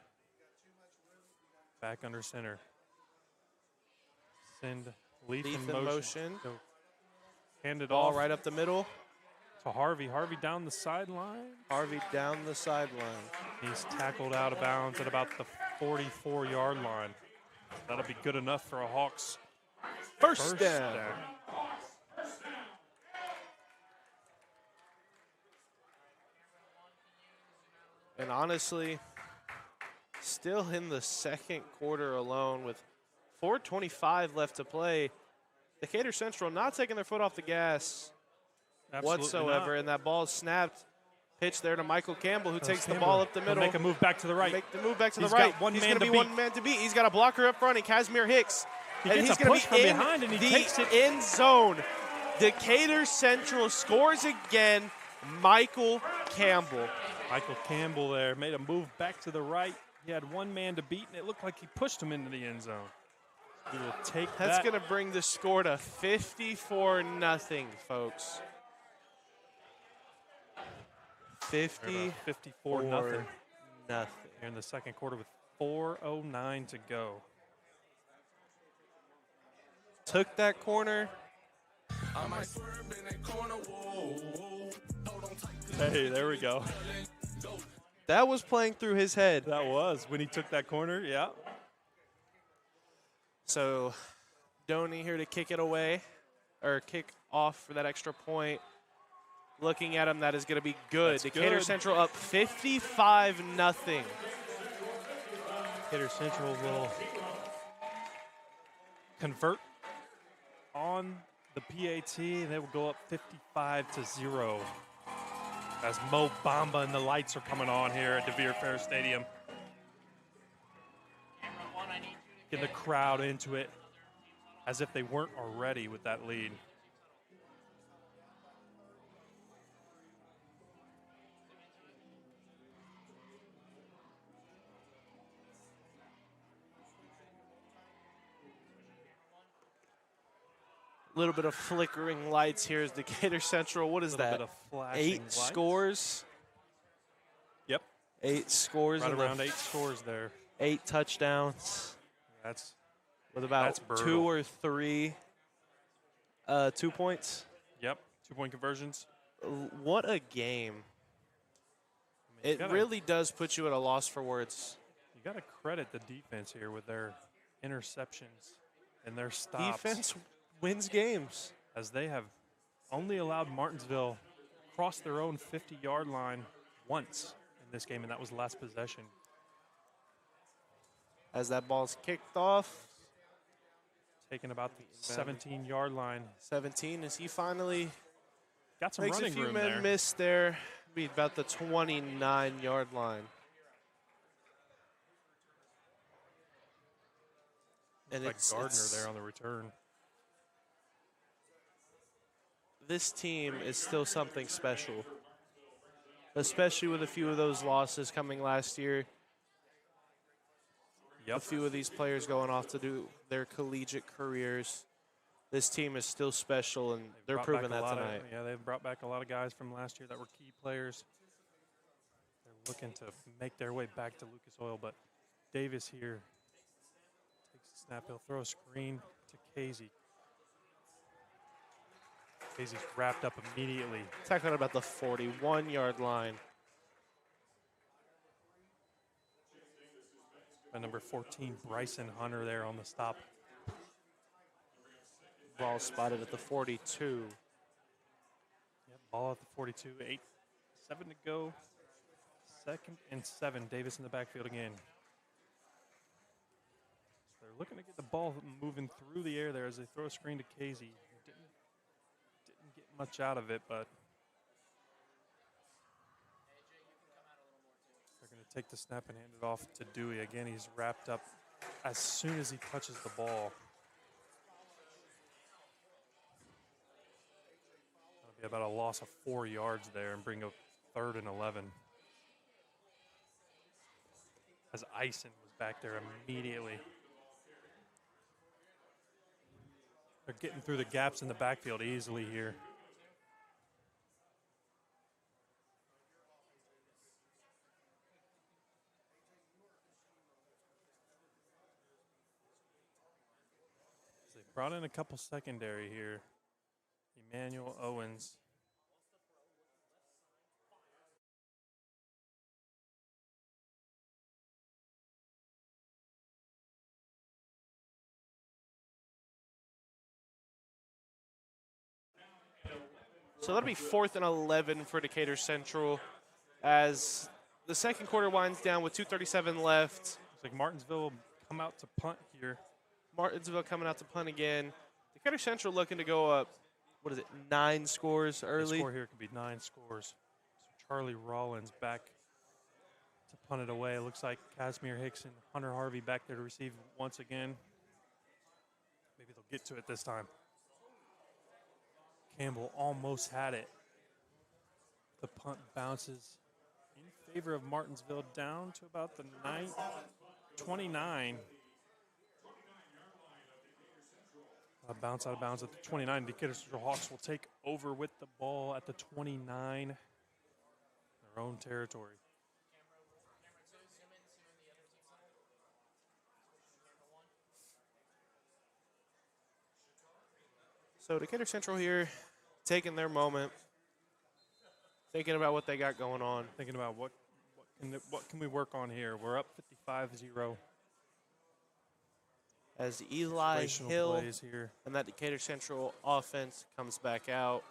Back under center. Send Leaf in motion. So hand it Ball off right up the middle. to Harvey. Harvey down the sideline. Harvey down the sideline. He's tackled out of bounds at about the 44-yard line. That'll be good enough for a Hawks First down. And honestly, still in the second quarter alone with 4:25 left to play. Decatur Central not taking their foot off the gas Absolutely whatsoever. not. And that ball is snapped. Pitch there to Michael Campbell, who takes the ball up the He'll middle. make a move back to the right. Make the move back to the He's right. got one He's man going to to be beat. one man to beat. He's got a blocker up front, and Casimir Hicks. He and gets he's a going push to from be behind, and he takes it. end zone. Decatur Central scores again. Michael Campbell. Michael Campbell there made a move back to the right. He had one man to beat, and it looked like he pushed him into the end zone. He will take That's that. going to bring the score to 54-0, folks. 54 nothing nothing. here in the second quarter with 4:09 to go. Took that corner. Hey, there we go. That was playing through his head. That was when he took that corner, yeah. So, Doney here to kick it away, or kick off for that extra point. Looking at him, that is going to be good. That's Decatur good. Central up 55-0. Decatur Central will convert on the PAT, and they will go up 55-0 as Mo Bamba and the lights are coming on here at DeVere Fair Stadium. Get the crowd into it as if they weren't already with that lead. A little bit of flickering lights here as Decatur Central. What is Little that? bit of flashing 8 lights. scores? Yep, 8 scores. right in around the 8 scores there. 8 touchdowns That's with about That's brutal. 2 or 3 2 points. Yep, 2-point conversions. What a game. You It gotta- really does put you at a loss for words. You got to credit the defense here with their interceptions and their stops. Defense wins games. As they have only allowed Martinsville cross their own 50-yard line once in this game, and that was last possession. As that ball's kicked off, Taking about the 17-yard line. 17 as he finally Got some makes a running few room men there. miss there. Be about the 29-yard line. And Like Gardner it's there on the return. this team is still something special, especially with a few of those losses coming last year. A Yep. few of these players going off to do their collegiate careers. This team is still special, and they're Brought proving back a that lot tonight. Yeah, they've brought back a lot of guys from last year that were key players. They're looking to make their way back to Lucas Oil, but Davis here takes the snap. He'll throw a screen to Casey. Casey's wrapped up immediately. Tackled about the 41-yard line. By number 14, Bryson Hunter there on the stop. Ball spotted at the 42. Yep, ball at the 42. 8-7 to go. 2nd and 7. Davis in the backfield again. So they're looking to get the ball moving through the air there as they throw a screen to Casey. Didn't get much out of it, but they're going to take the snap and hand it off to Dewey. Again, he's wrapped up as soon as he touches the ball. That'll be about a loss of 4 yards there and bring up 3rd and 11. as Ison was back there immediately. They're getting through the gaps in the backfield easily here. They brought in a couple secondary here. Emmanuel Owens. So that'll be 4th and 11 for Decatur Central as the second quarter winds down with 2:37 left. Looks like Martinsville will come out to punt here. Martinsville coming out to punt again. Decatur Central looking to go up, 9 scores early? The score here could be 9 scores. So Charlie Rollins back to punt it away. It looks like Casimir Hicks and Hunter Harvey back there to receive once again. Maybe they'll get to it this time. Campbell almost had it. The punt bounces in favor of Martinsville down to about the 29. A bounce out of bounds at the 29. Decatur Central Hawks will take over with the ball at the 29, their own territory. So Decatur Central here taking their moment, thinking about what they got going on. Thinking about what can we work on here. We're up 55-0. As Eli Hill plays here. and that Decatur Central offense comes back out.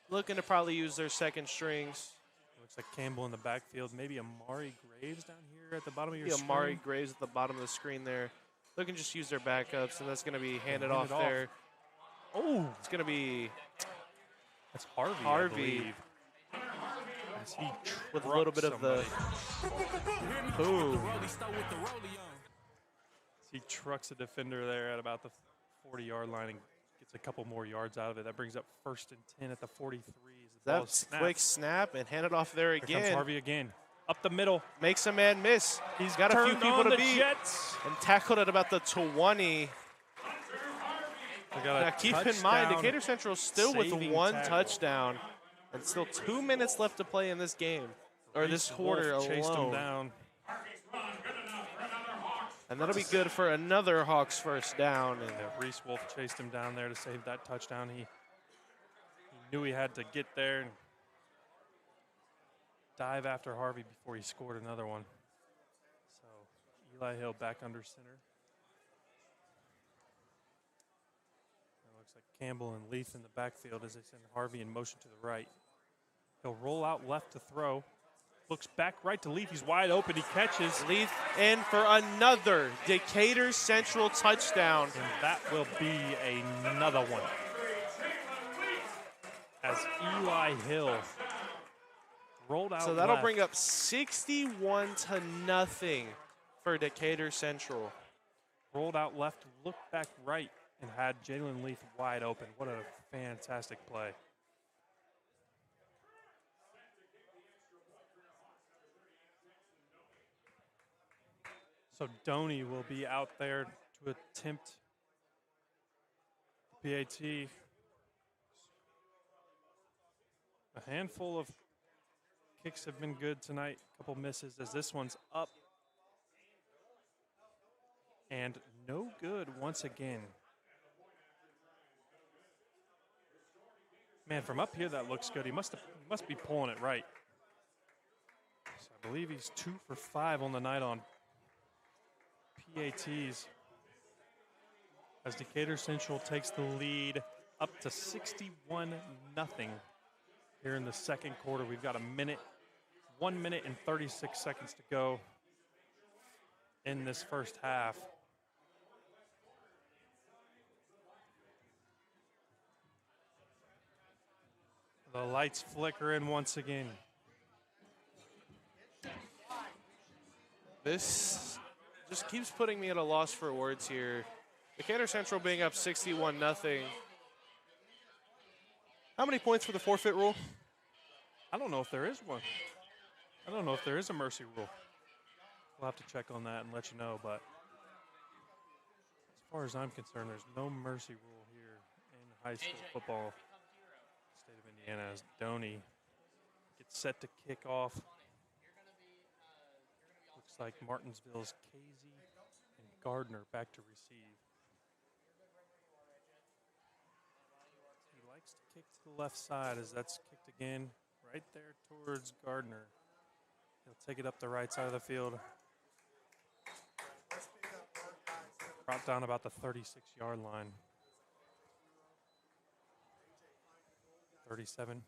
Looking to probably use their second strings. Looks like Campbell in the backfield. Maybe Amari Graves down here at the bottom of your screen. Amari Graves at the bottom of the screen there. Looking to just use their backups, and that's going to be handed off there. Oh, it's going to be that's Harvey. I believe. As he with a little bit somebody. of the boom. He trucks a defender there at about the 40-yard line and gets a couple more yards out of it. That brings up 1st and 10 at the 43. That's a quick snap and hand it off there again. Here comes Harvey again. Up the middle. Makes a man miss. He's got a few people to beat. Jets. And tackled at about the 20. Now keep in mind, Decatur Central still with 1 touchdown and still 2 minutes left to play in this game, or this quarter alone. Chased him down. And that'll be good for another Hawks first down. And Reese Wolf chased him down there to save that touchdown. He knew he had to get there and dive after Harvey before he scored another one. So Eli Hill back under center. It looks like Campbell and Leith in the backfield as they send Harvey in motion to the right. He'll roll out left to throw. Looks back right to Leith. He's wide open. He catches. Leith in for another Decatur Central touchdown. And that will be another one. As Eli Hill rolled out. So that'll left. bring up 61-0 for Decatur Central. Rolled out left, looked back right, and had Jalen Leith wide open. What a fantastic play. So Doney will be out there to attempt the PAT. A handful of kicks have been good tonight. A couple misses as this one's up. And no good once again. Man, from up here that looks good. He must be pulling it right. So I believe he's 2 for 5 on the night on PATs. As Decatur Central takes the lead up to 61-0 here in the second quarter. We've got 1 minute and 36 seconds to go in this first half. The lights flicker in once again. This just keeps putting me at a loss for words here. Decatur Central being up 61-0. How many points for the forfeit rule? I don't know if there is one. I don't know if there is a mercy rule. We'll have to check on that and let you know. But as far as I'm concerned, there's no mercy rule here in high school football, state of Indiana, as Doney gets set to kick off. Looks like Martinsville's Casey and Gardner back to receive. He likes to kick to the left side as that's kicked again right there towards Gardner. He'll take it up the right side of the field. Brought down about the 36-yard line. 37.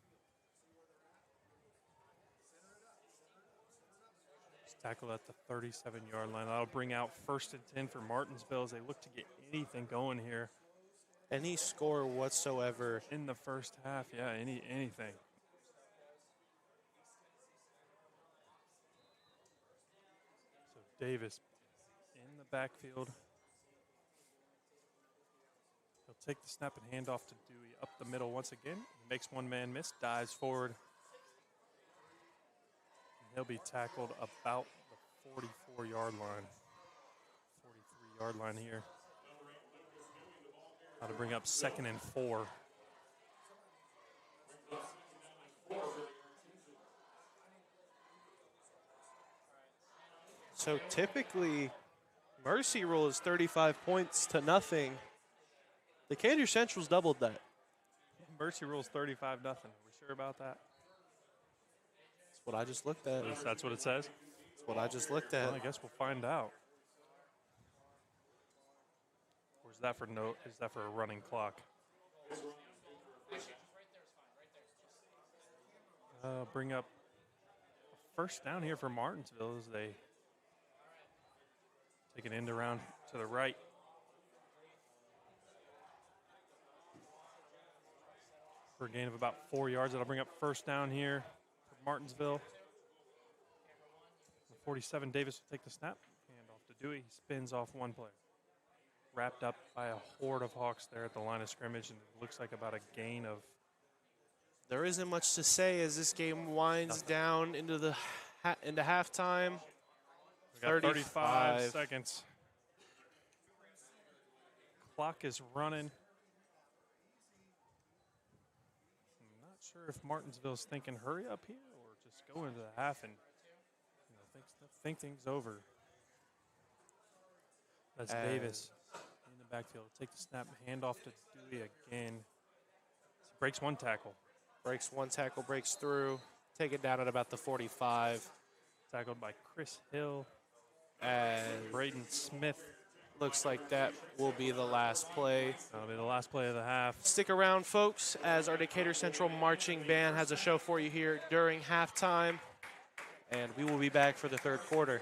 It's tackled at the 37-yard line. That'll bring out 1st and 10 for Martinsville as they look to get anything going here. Any score whatsoever. In the first half, yeah, anything. So Davis in the backfield. He'll take the snap and hand off to Dewey up the middle once again. He makes one man miss, dives forward. And he'll be tackled about the 44-yard line. 43-yard line here. How to bring up 2nd and 4. So typically, mercy rule is 35 points to nothing. Decatur Central's doubled that. Mercy rule's 35-0. Are we sure about that? That's what I just looked at. That's what it says? That's what I just looked at. Well, I guess we'll find out. Or is that for a running clock? Bring up a 1st down here for Martinsville as they take an end around to the right. For a gain of about 4 yards. That'll bring up 1st down here for Martinsville. 47, Davis will take the snap. Hand off to Dewey. He spins off one player. Wrapped up by a horde of Hawks there at the line of scrimmage, and it looks like about a gain of. There isn't much to say as this game winds down into halftime. We got 35 seconds. Clock is running. I'm not sure if Martinsville's thinking hurry up here or just go into the half and think things over. That's Davis in the backfield. Take the snap, hand off to Dewey again. Breaks one tackle. Breaks one tackle, breaks through. Take it down at about the 45. Tackled by Chris Hill. And Braden Smith. Looks like that will be the last play. That'll be the last play of the half. Stick around, folks, as our Decatur Central Marching Band has a show for you here during halftime. And we will be back for the 3rd quarter.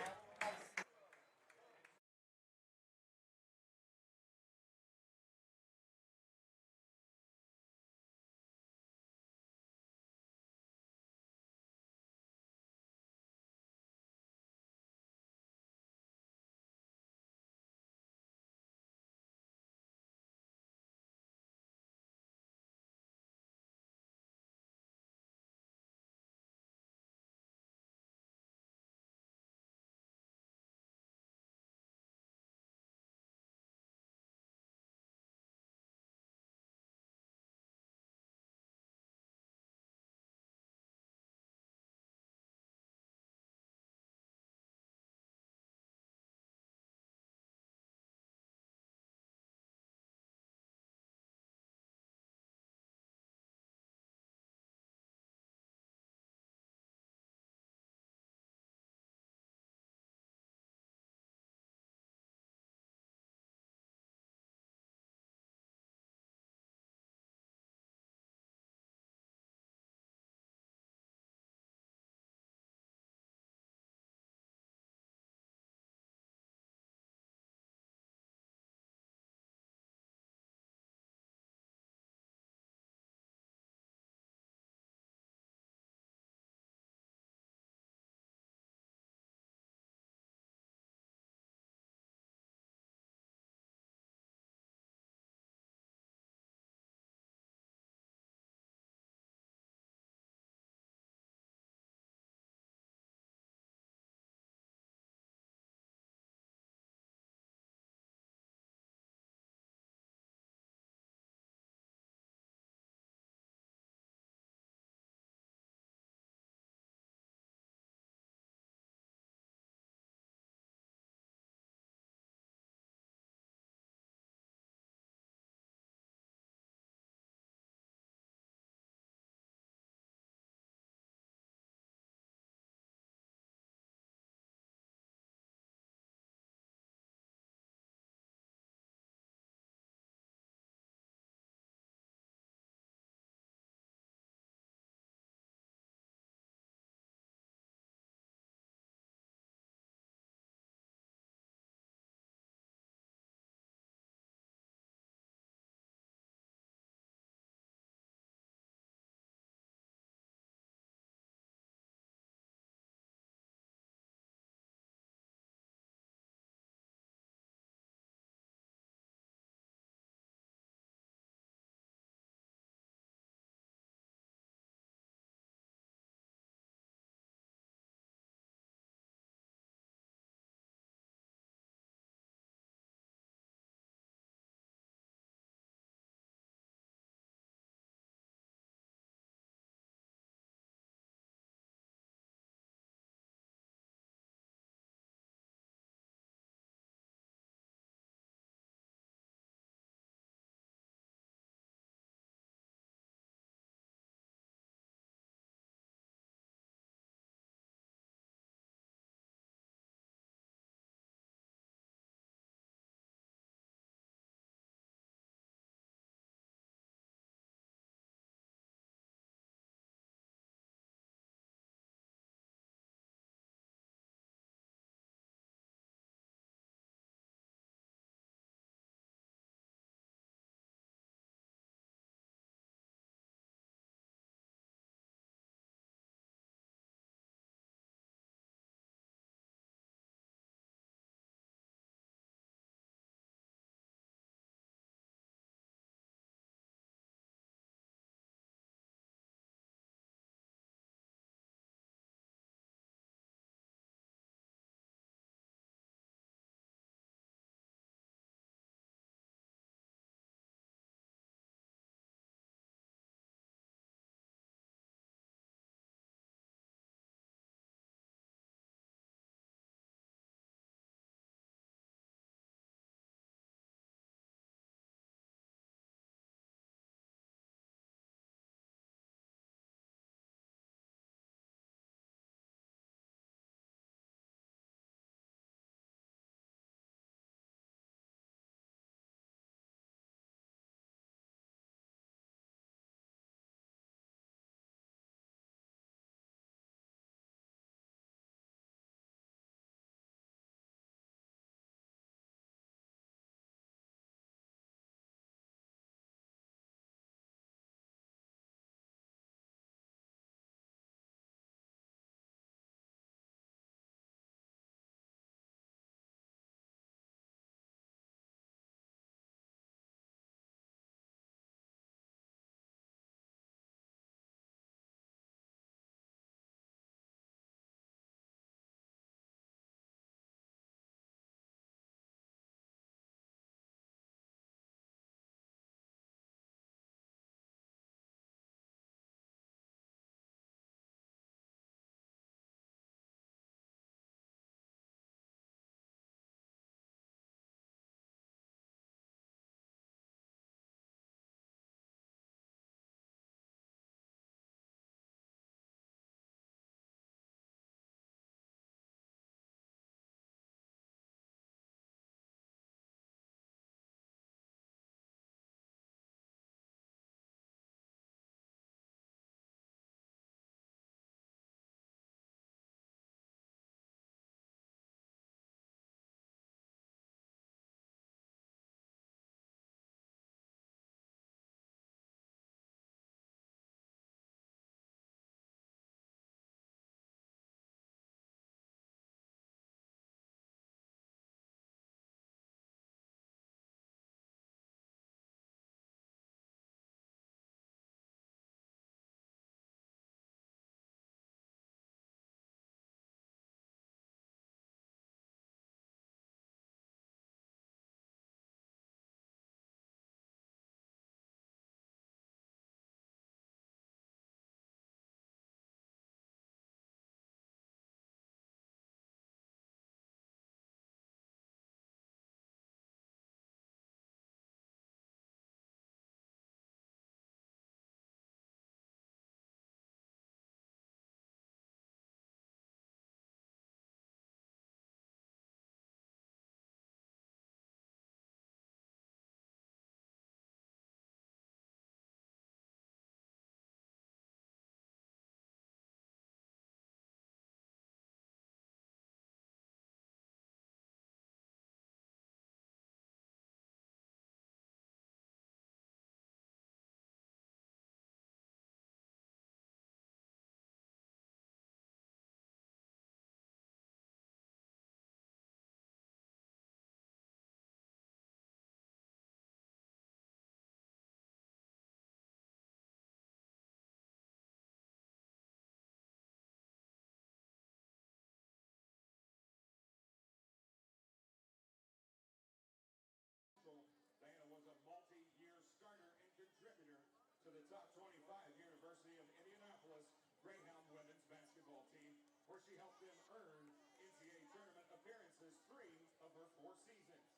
top 25 University of Indianapolis Greyhound women's basketball team, where she helped them earn NCAA tournament appearances 3 of her 4 seasons.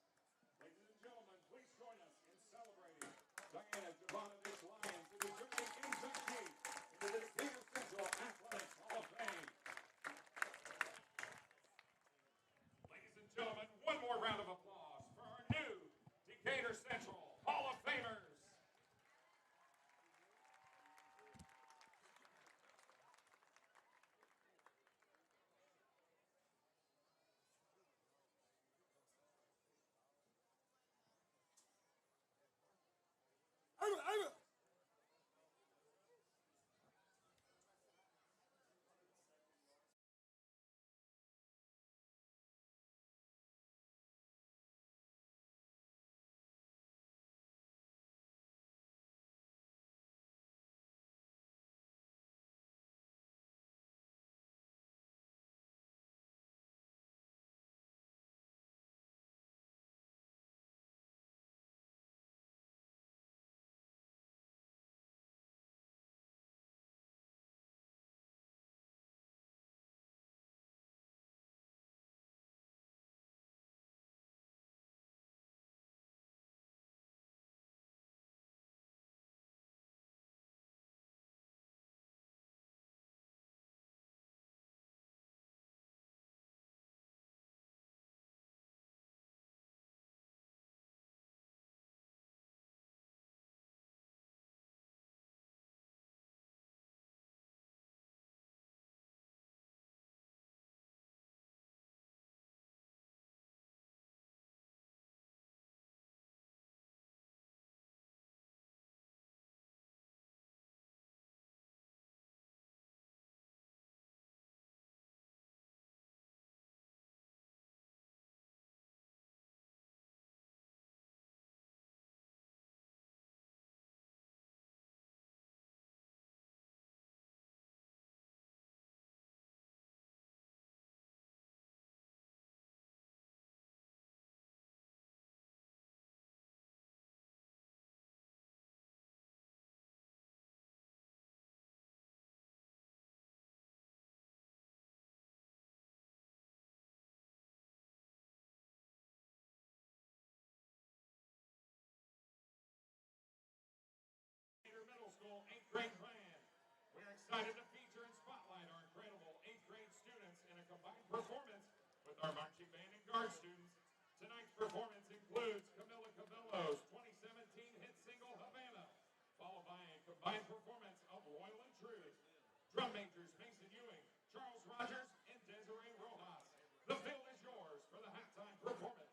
Ladies and gentlemen, please join us in celebrating Diana Jovanovic Lyons, the deserving inductee into the Decatur Central Athletics Hall of Fame. Ladies and gentlemen, one more round of applause for our new Decatur Central Hall of Famers. Middle School 8th grade band. We're excited to feature and spotlight our incredible 8th grade students in a combined performance with our marching band and guard students. Tonight's performance includes Camila Cabello's 2017 hit single Havana, followed by a combined performance of Royal and Truth. Drum majors Mason Ewing, Charles Rogers, and Desiree Rojas. The field is yours for the halftime performance.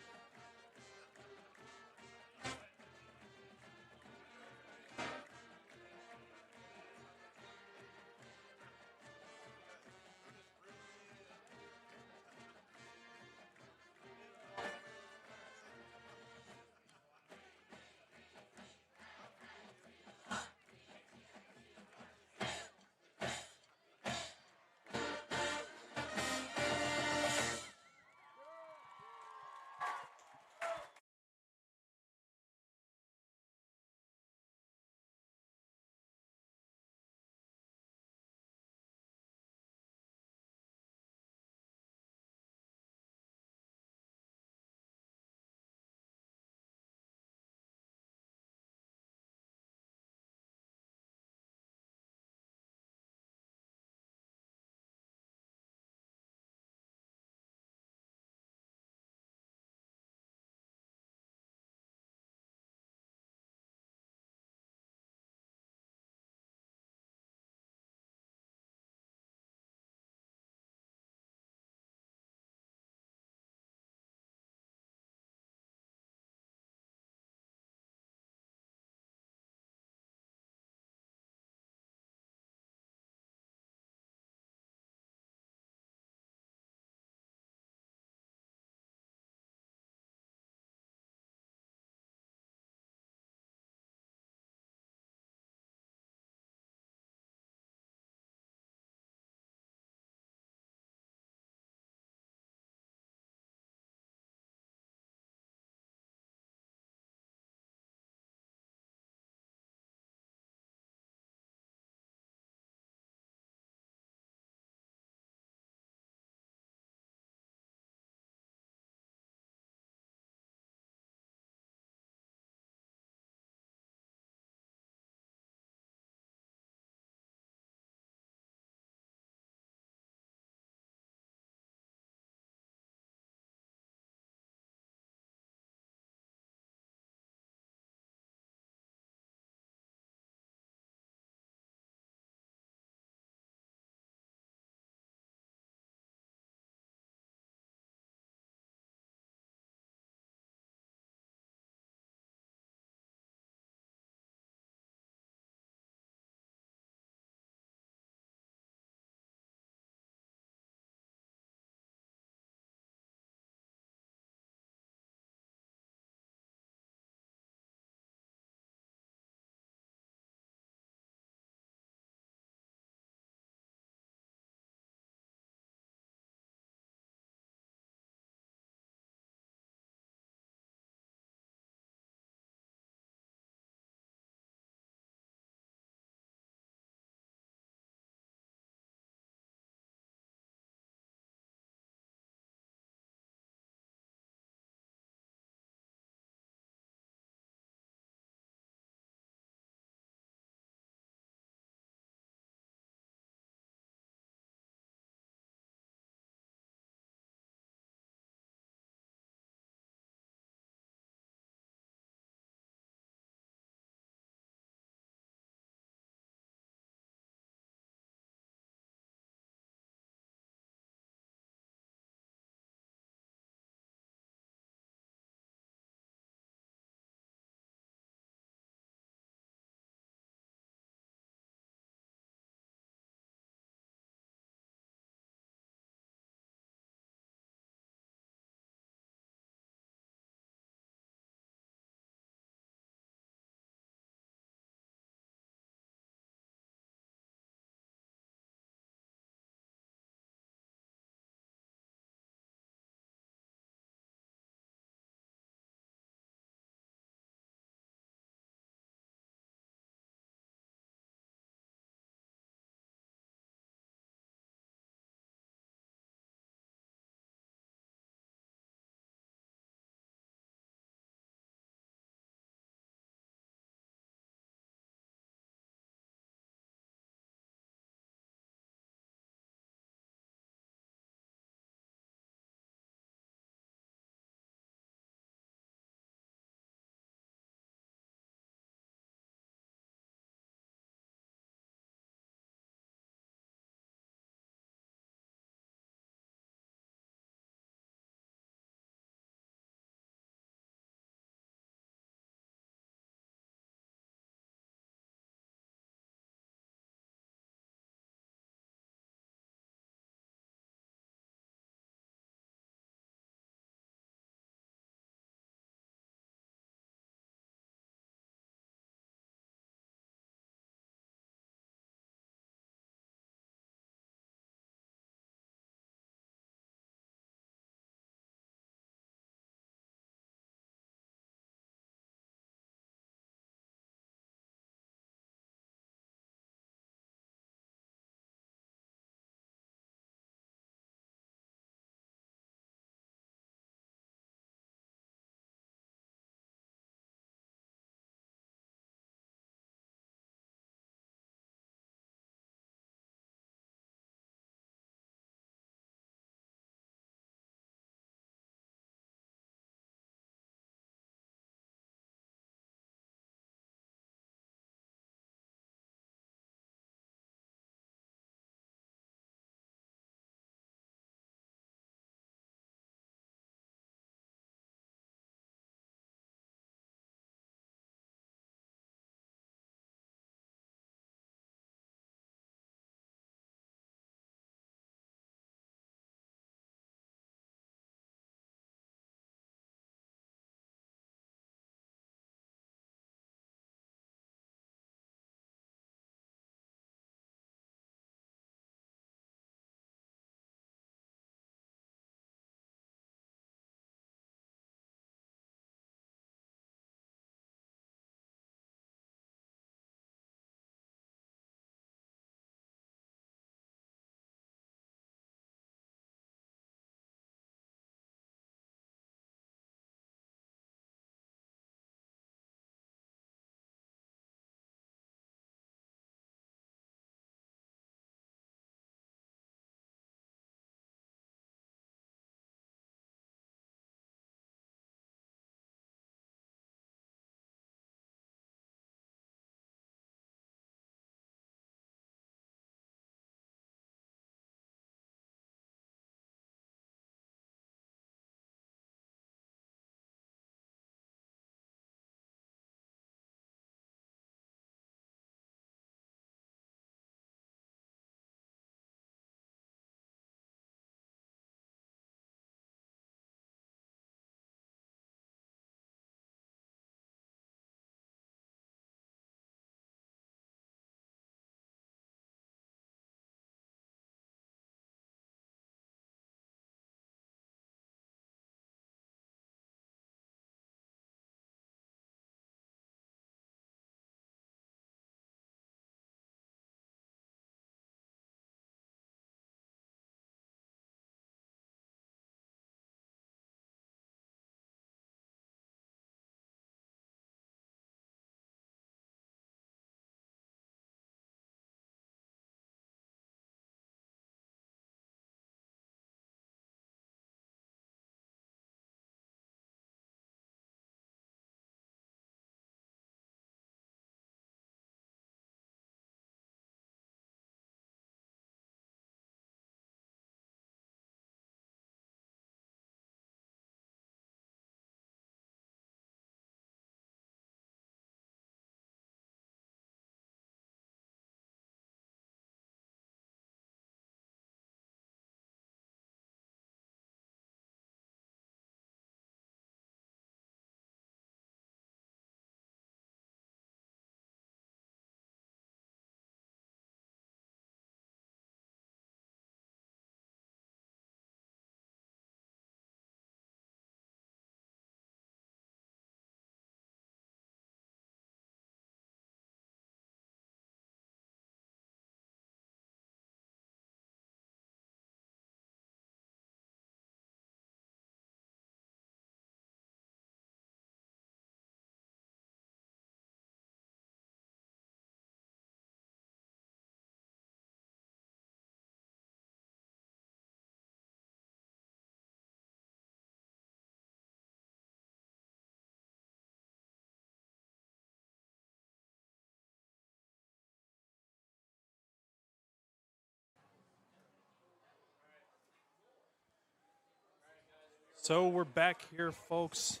So we're back here, folks.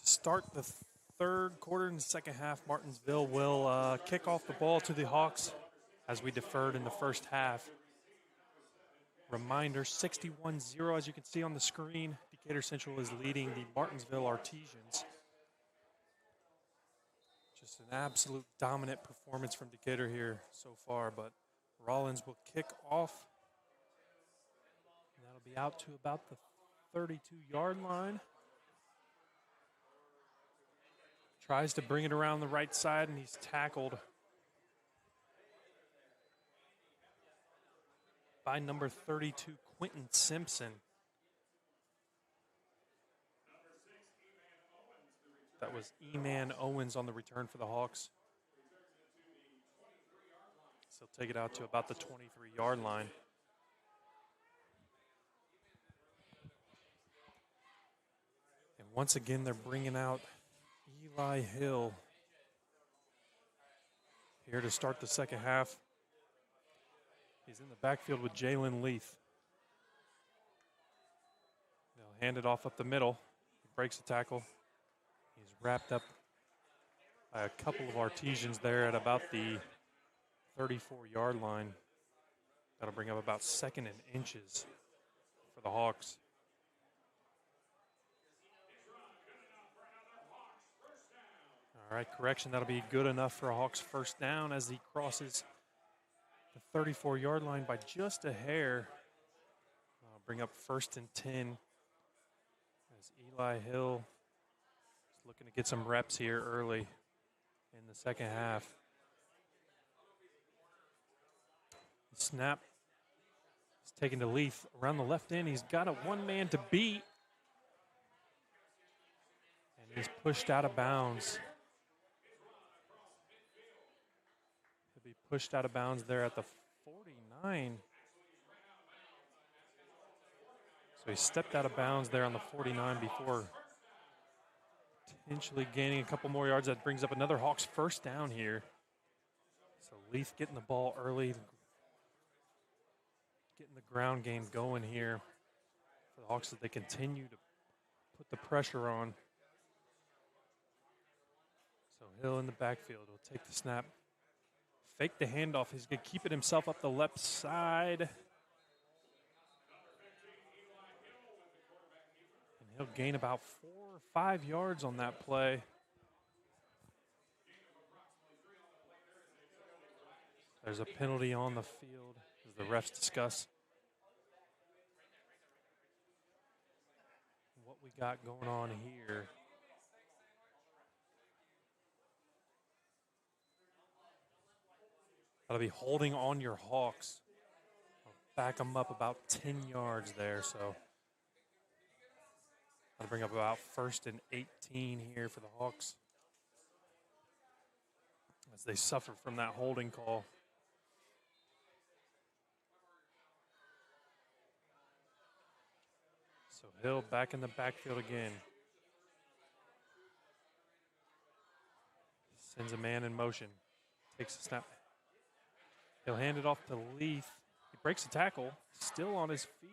To start the third quarter in the second half, Martinsville will kick off the ball to the Hawks as we deferred in the first half. Reminder, 61-0, as you can see on the screen. Decatur Central is leading the Martinsville Artesians. Just an absolute dominant performance from Decatur here so far, but Rollins will kick off. And that'll be out to about the 32-yard line. Tries to bring it around the right side, and he's tackled by number 32, Quentin Simpson. That was E-Man Owens on the return for the Hawks. So take it out to about the 23-yard line. And once again, they're bringing out Eli Hill here to start the second half. He's in the backfield with Jalen Leaf. They'll hand it off up the middle. He breaks the tackle. He's wrapped up by a couple of Artesians there at about the 34-yard line. That'll bring up about 2nd and inches for the Hawks. All right, correction. That'll be good enough for a Hawks first down as he crosses the 34-yard line by just a hair. Bring up 1st and 10 as Eli Hill is looking to get some reps here early in the second half. The snap is taken to Leaf around the left end. He's got a one-man to beat. And he's pushed out of bounds. He'll be pushed out of bounds there at the 49. So he stepped out of bounds there on the 49 before potentially gaining a couple more yards. That brings up another Hawks first down here. So Leaf getting the ball early, getting the ground game going here for the Hawks as they continue to put the pressure on. So Hill in the backfield will take the snap, fake the handoff. He's going to keep it himself up the left side. He'll gain about 4 or 5 yards on that play. There's a penalty on the field as the refs discuss what we got going on here. That'll be holding on your Hawks. I'll back them up about 10 yards there, so that'll bring up about 1st and 18 here for the Hawks as they suffer from that holding call. So Hill back in the backfield again. Sends a man in motion. Takes the snap. He'll hand it off to Leaf. He breaks the tackle, still on his feet.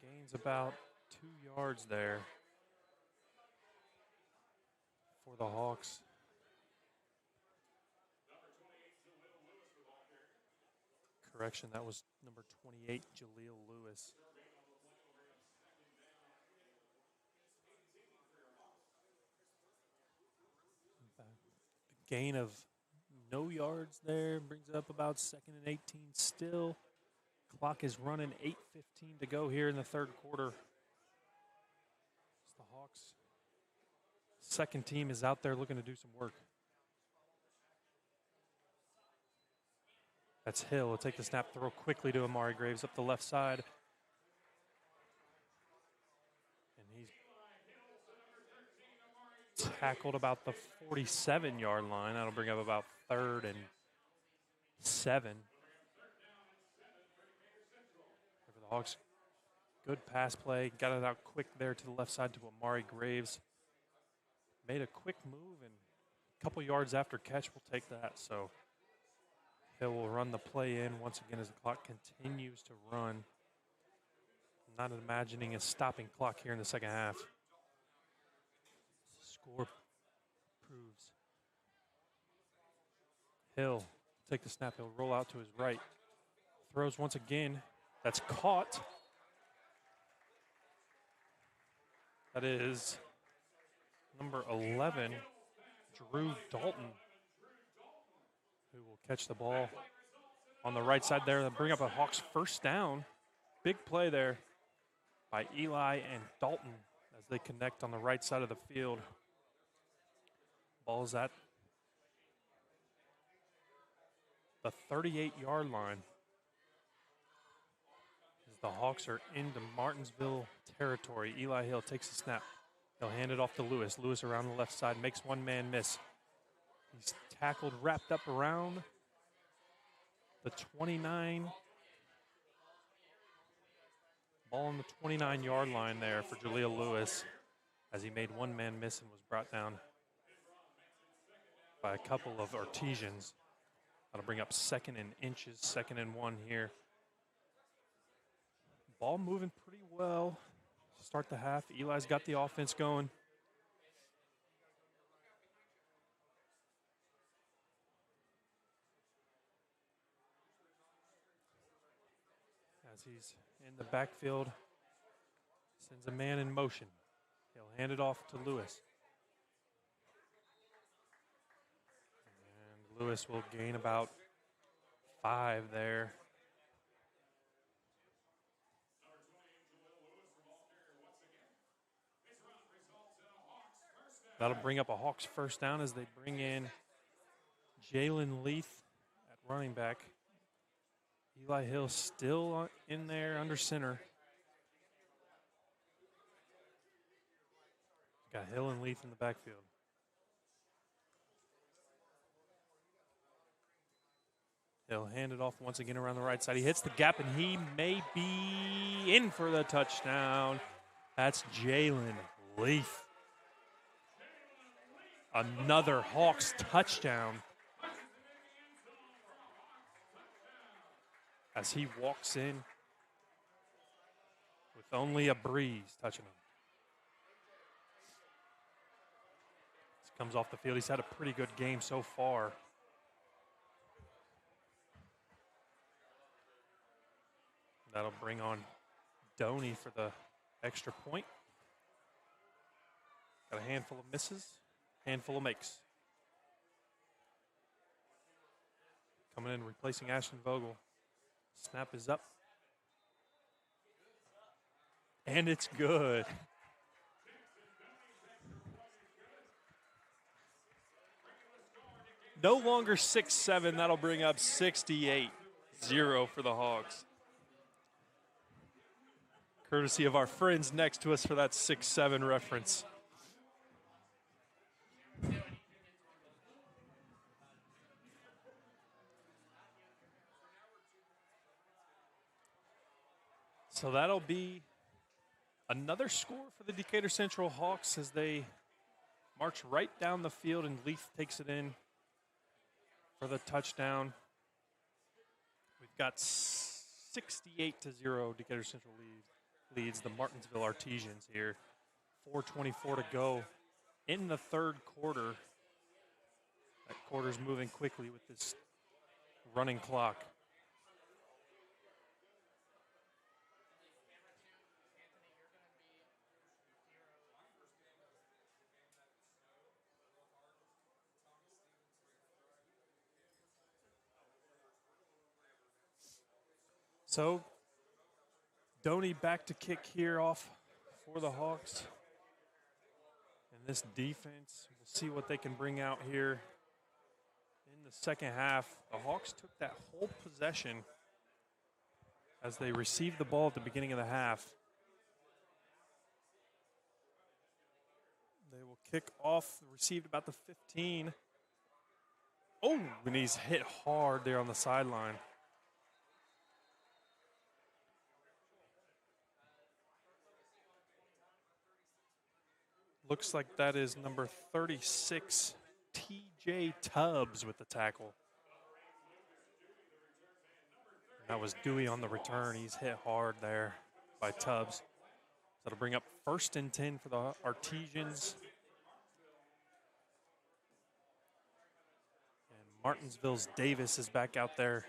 Gains about 2 yards there for the Hawks. Correction, that was number 28, Jaleel Lewis. Gain of no yards there brings up about 2nd and 18 still. Clock is running, 8:15 to go here in the third quarter. It's the Hawks' second team is out there looking to do some work. That's Hill. He'll take the snap, throw quickly to Amari Graves up the left side. And he's tackled about the 47-yard line. That'll bring up about 3rd and 7. For the Hawks, good pass play. Got it out quick there to the left side to Amari Graves. Made a quick move, and a couple yards after catch will take that. So Hill will run the play in once again as the clock continues to run. Not imagining a stopping clock here in the second half. Score proves. Hill take the snap. He'll roll out to his right. Throws once again. That's caught. That is number 11, Drew Dalton, who will catch the ball on the right side there and bring up a Hawks first down. Big play there by Eli and Dalton as they connect on the right side of the field. Ball's at the 38-yard line. As the Hawks are into Martinsville territory, Eli Hill takes the snap. He'll hand it off to Lewis. Lewis around the left side makes one man miss. He's tackled, wrapped up around the 29. Ball on the 29-yard line there for Jaleel Lewis as he made one man miss and was brought down by a couple of Artesians. That'll bring up 2nd and inches, 2nd and 1 here. Ball moving pretty well. Start the half. Eli's got the offense going. As he's in the backfield, sends a man in motion. He'll hand it off to Lewis. And Lewis will gain about 5 there. That'll bring up a Hawks first down as they bring in Jalen Leith at running back. Eli Hill still in there under center. Got Hill and Leith in the backfield. He'll hand it off once again around the right side. He hits the gap, and he may be in for the touchdown. That's Jalen Leith. Another Hawks touchdown as he walks in with only a breeze touching him. This comes off the field. He's had a pretty good game so far. That'll bring on Doney for the extra point. Got a handful of misses. Handful of makes. Coming in, replacing Ashton Vogel. Snap is up. And it's good. No longer 6-7. That'll bring up 68-0 for the Hawks. Courtesy of our friends next to us for that 6-7 reference. So that'll be another score for the Decatur Central Hawks as they march right down the field and Leith takes it in for the touchdown. We've got 68-0 Decatur Central leads the Martinsville Artesians here. 4:24 to go in the third quarter. That quarter's moving quickly with this running clock. So, Doney back to kick here off for the Hawks. And this defense, we'll see what they can bring out here in the second half. The Hawks took that whole possession as they received the ball at the beginning of the half. They will kick off, received about the 15. Oh, and he's hit hard there on the sideline. Looks like that is number 36, TJ Tubbs with the tackle. That was Dewey on the return. He's hit hard there. by Tubbs. That'll bring up 1st and 10 for the Artesians. And Martinsville's Davis is back out there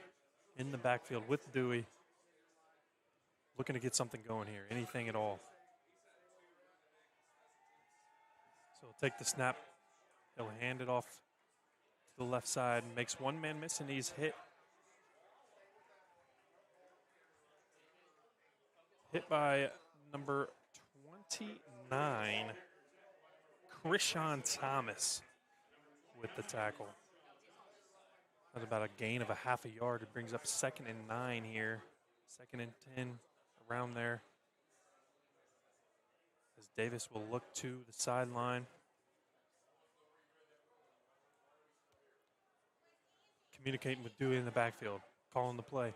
in the backfield with Dewey. Looking to get something going here, anything at all. So he'll take the snap. He'll hand it off to the left side. Makes one man miss, and he's hit. Hit by number 29, Krishan Thomas with the tackle. That's about a gain of a half a yard. It brings up 2nd and 9 here. 2nd and 10, around there. As Davis will look to the sideline. Communicating with Dewey in the backfield, calling the play.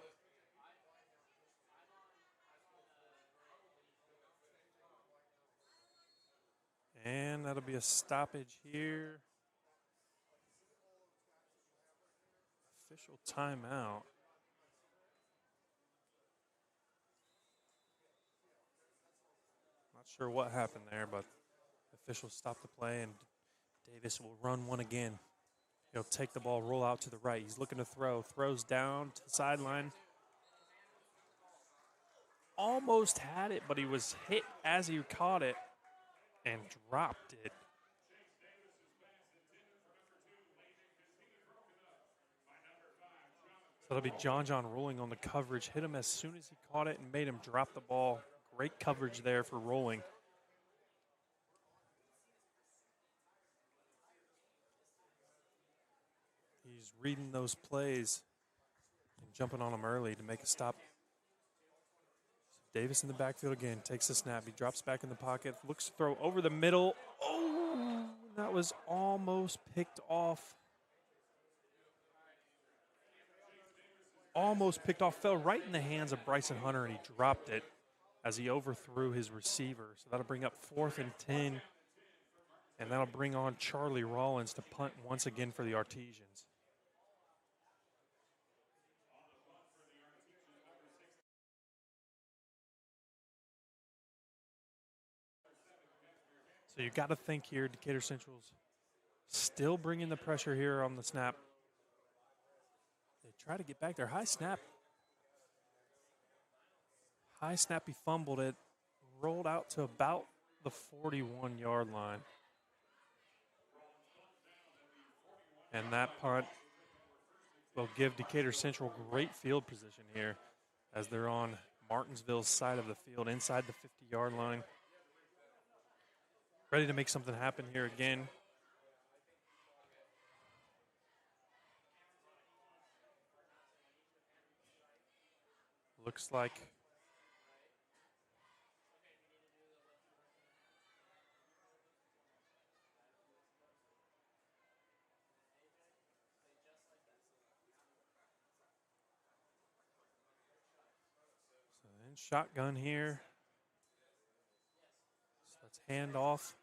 And that'll be a stoppage here. Official timeout. Not sure what happened there, but the officials stopped the play, and Davis will run one again. He'll take the ball, roll out to the right. He's looking to throw. Throws down to the sideline. Almost had it, but he was hit as he caught it and dropped it. So that'll be John rolling on the coverage. Hit him as soon as he caught it and made him drop the ball. Great coverage there for rolling. He's reading those plays and jumping on them early to make a stop. So Davis in the backfield again, takes the snap. He drops back in the pocket, looks to throw over the middle. Oh, that was almost picked off. Almost picked off, fell right in the hands of Bryson Hunter, and he dropped it as he overthrew his receiver. So that'll bring up 4th and 10, and that'll bring on Charlie Rollins to punt once again for the Artesians. So you got to think here, Decatur Central's still bringing the pressure here on the snap. They try to get back there. High snap. High snap, he fumbled it. Rolled out to about the 41-yard line. And that punt will give Decatur Central great field position here as they're on Martinsville's side of the field, inside the 50-yard line. Ready to make something happen here again. Looks like so then shotgun here. So let's hand off.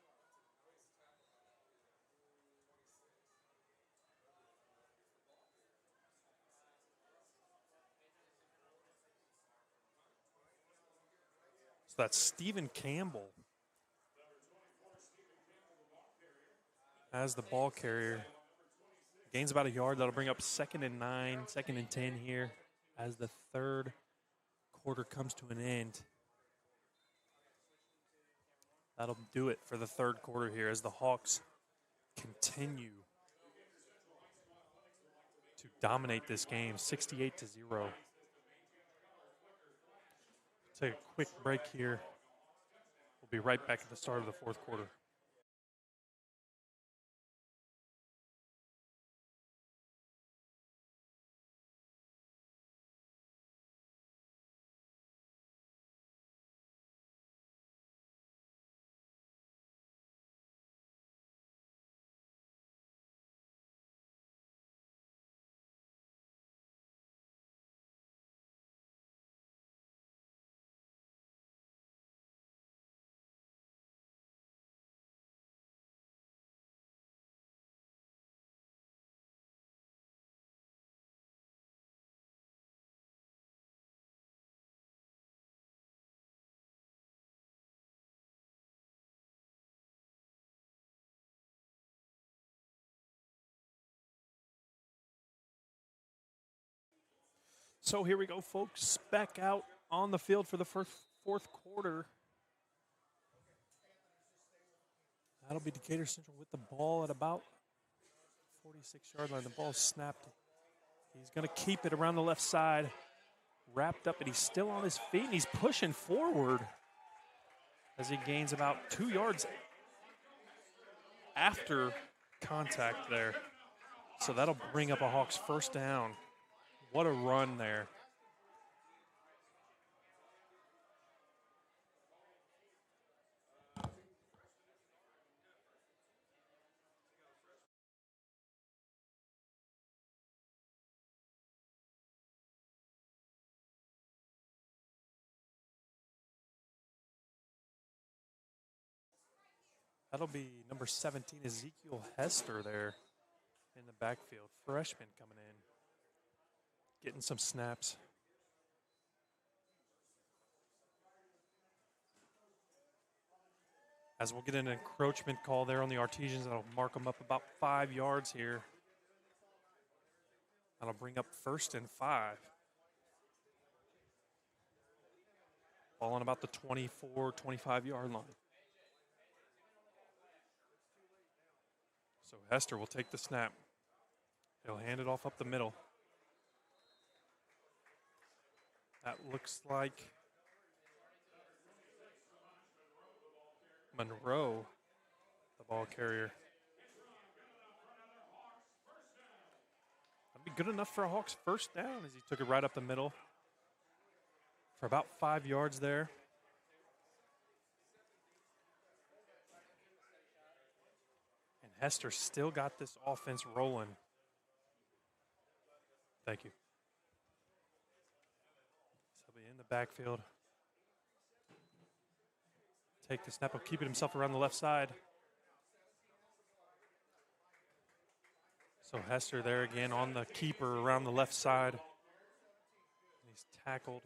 So that's Stephen Campbell as the ball carrier. Gains about a yard. That'll bring up 2nd and 9, 2nd and 10 here as the third quarter comes to an end. That'll do it for the third quarter here as the Hawks continue to dominate this game, 68-0. Take a quick break here. We'll be right back at the start of the fourth quarter. So here we go, folks. Back out on the field for the fourth quarter. That'll be Decatur Central with the ball at about 46-yard line. The ball snapped. He's going to keep it around the left side. Wrapped up, and he's still on his feet, and he's pushing forward as he gains about 2 yards after contact there. So that'll bring up a Hawks first down. What a run there. That'll be number 17, Ezekiel Hester there in the backfield. Freshman coming in, getting some snaps. As we'll get an encroachment call there on the Artesians, that'll mark them up about 5 yards here. That'll bring up 1st and 5. Ball on about the 24, 25-yard line. So Hester will take the snap. He'll hand it off up the middle. That looks like Monroe, the ball carrier. That'd be good enough for a Hawks first down as he took it right up the middle for about 5 yards there. And Hester still got this offense rolling. Thank you. So he'll be in the backfield. Take the snap, he'll keep it himself around the left side. So Hester there again on the keeper around the left side. He's tackled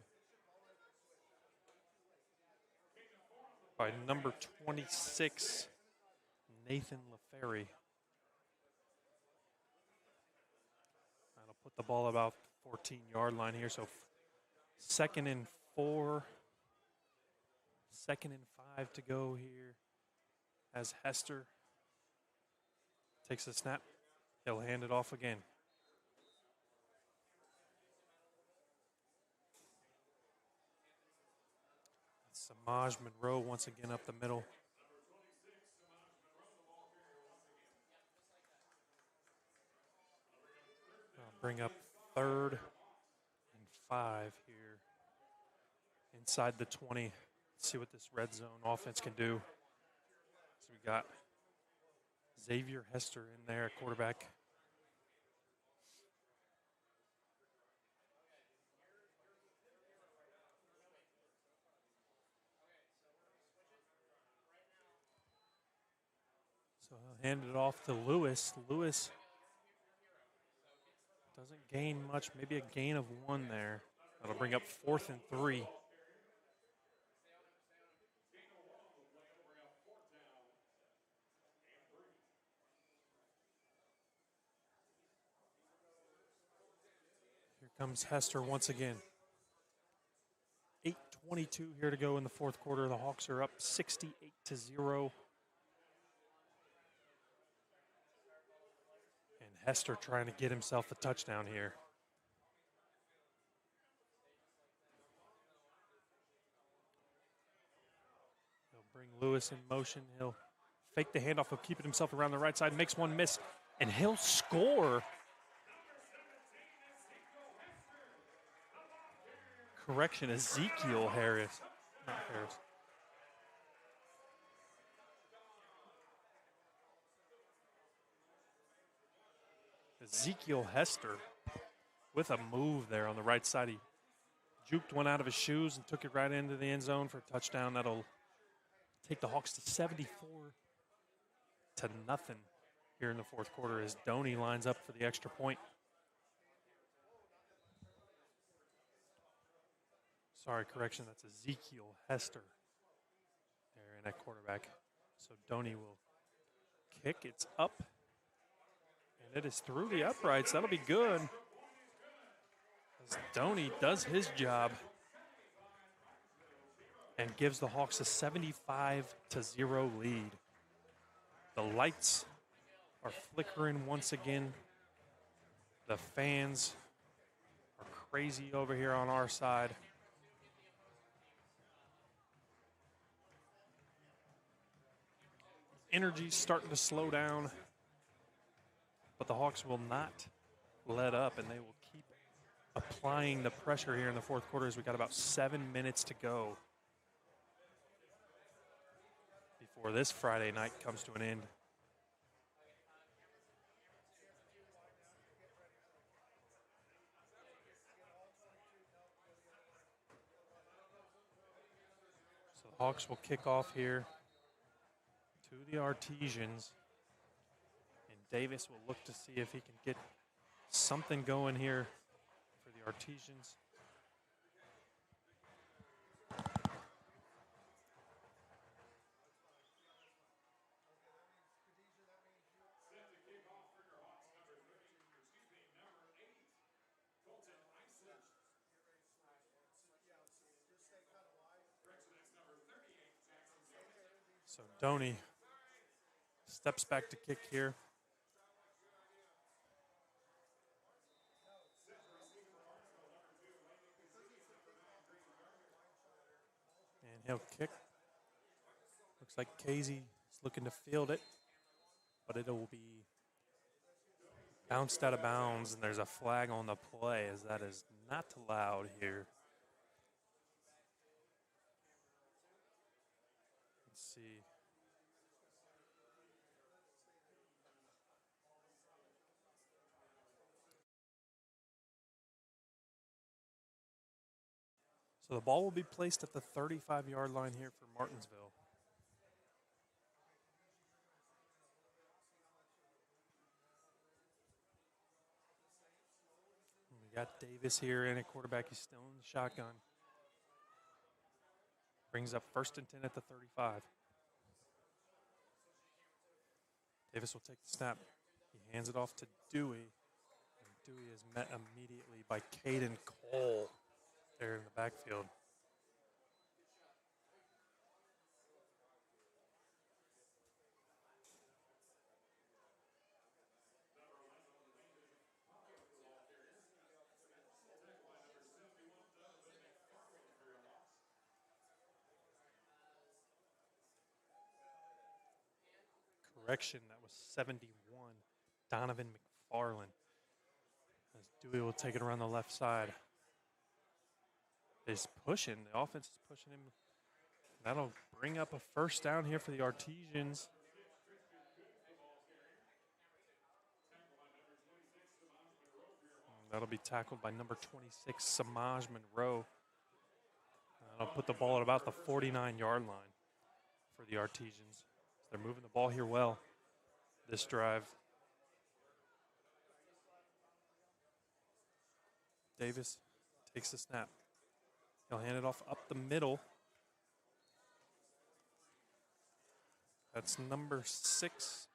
by number 26, Nathan LaFerry. That'll put the ball about 14-yard line here. So 2nd and 4. 2nd and 5 to go here as Hester takes the snap. He'll hand it off again. Samaj Monroe once again up the middle. I'll bring up 3rd and 5 here inside the 20. See what this red zone offense can do. So we got Xavier Hester in there at quarterback. So he'll hand it off to Lewis. Lewis doesn't gain much, maybe a gain of 1 there. That'll bring up 4th and 3. Comes Hester once again. 8:22 here to go in the fourth quarter. The Hawks are up 68-0. And Hester trying to get himself a touchdown here. He'll bring Lewis in motion. He'll fake the handoff. He'll keep it himself around the right side. Makes one miss, and he'll score. Correction, Ezekiel Harris, not Harris. Ezekiel Hester with a move there on the right side. He juked one out of his shoes and took it right into the end zone for a touchdown. That'll take the Hawks to 74-0 here in the fourth quarter as Doney lines up for the extra point. Sorry, correction, that's Ezekiel Hester there in that quarterback. So Doney will kick. It's up, and it is through the uprights. That'll be good. Stoney does his job and gives the Hawks a 75-0 lead. The lights are flickering once again. The fans are crazy over here on our side. Energy's starting to slow down, but the Hawks will not let up, and they will keep applying the pressure here in the fourth quarter as we got about 7 minutes to go before this Friday night comes to an end. So the Hawks will kick off here to the Artesians, and Davis will look to see if he can get something going here for the Artesians. So Doney steps back to kick here. And he'll kick. Looks like Casey is looking to field it, but it'll be bounced out of bounds, and there's a flag on the play, as that is not allowed here. Let's see. So the ball will be placed at the 35-yard line here for Martinsville. We got Davis here in at quarterback. He's still in the shotgun. Brings up 1st and 10 at the 35. Davis will take the snap. He hands it off to Dewey. And Dewey is met immediately by Caden Cole there in the backfield. Correction, that was 71. Donovan McFarland. As Dewey will take it around the left side. Is pushing. The offense is pushing him. That'll bring up a 1st down here for the Artesians. That'll be tackled by number 26, Samaj Monroe. That'll put the ball at about the 49-yard line for the Artesians. They're moving the ball here well this drive. Davis takes the snap. He'll hand it off up the middle. That's number 6,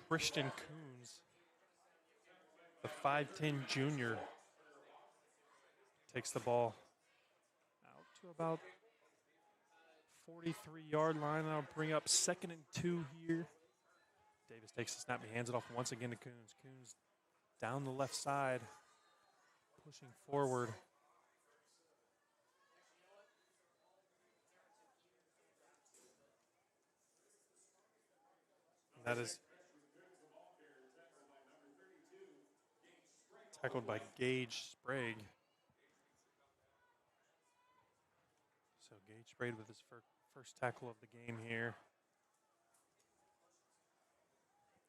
Christian Coons, the 5'10 junior. Takes the ball out to about 43-yard line. That'll bring up 2nd and 2 here. Davis takes the snap. He hands it off once again to Coons. Coons down the left side, pushing forward. That is tackled by Gage Sprague. So Gage Sprague with his first tackle of the game here.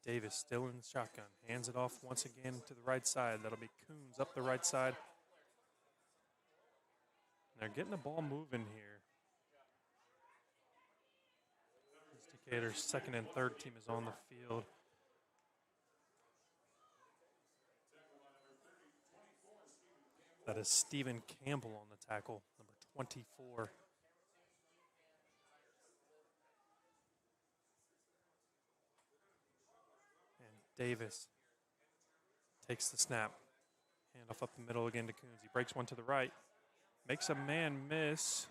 Davis still in the shotgun. Hands it off once again to the right side. That'll be Coons up the right side. And they're getting the ball moving here. Decatur's 2nd and 3rd team is on the field. That is Stephen Campbell on the tackle, number 24. And Davis Takes the snap. Handoff up the middle again to Coons. He breaks one to the right. Makes a man miss.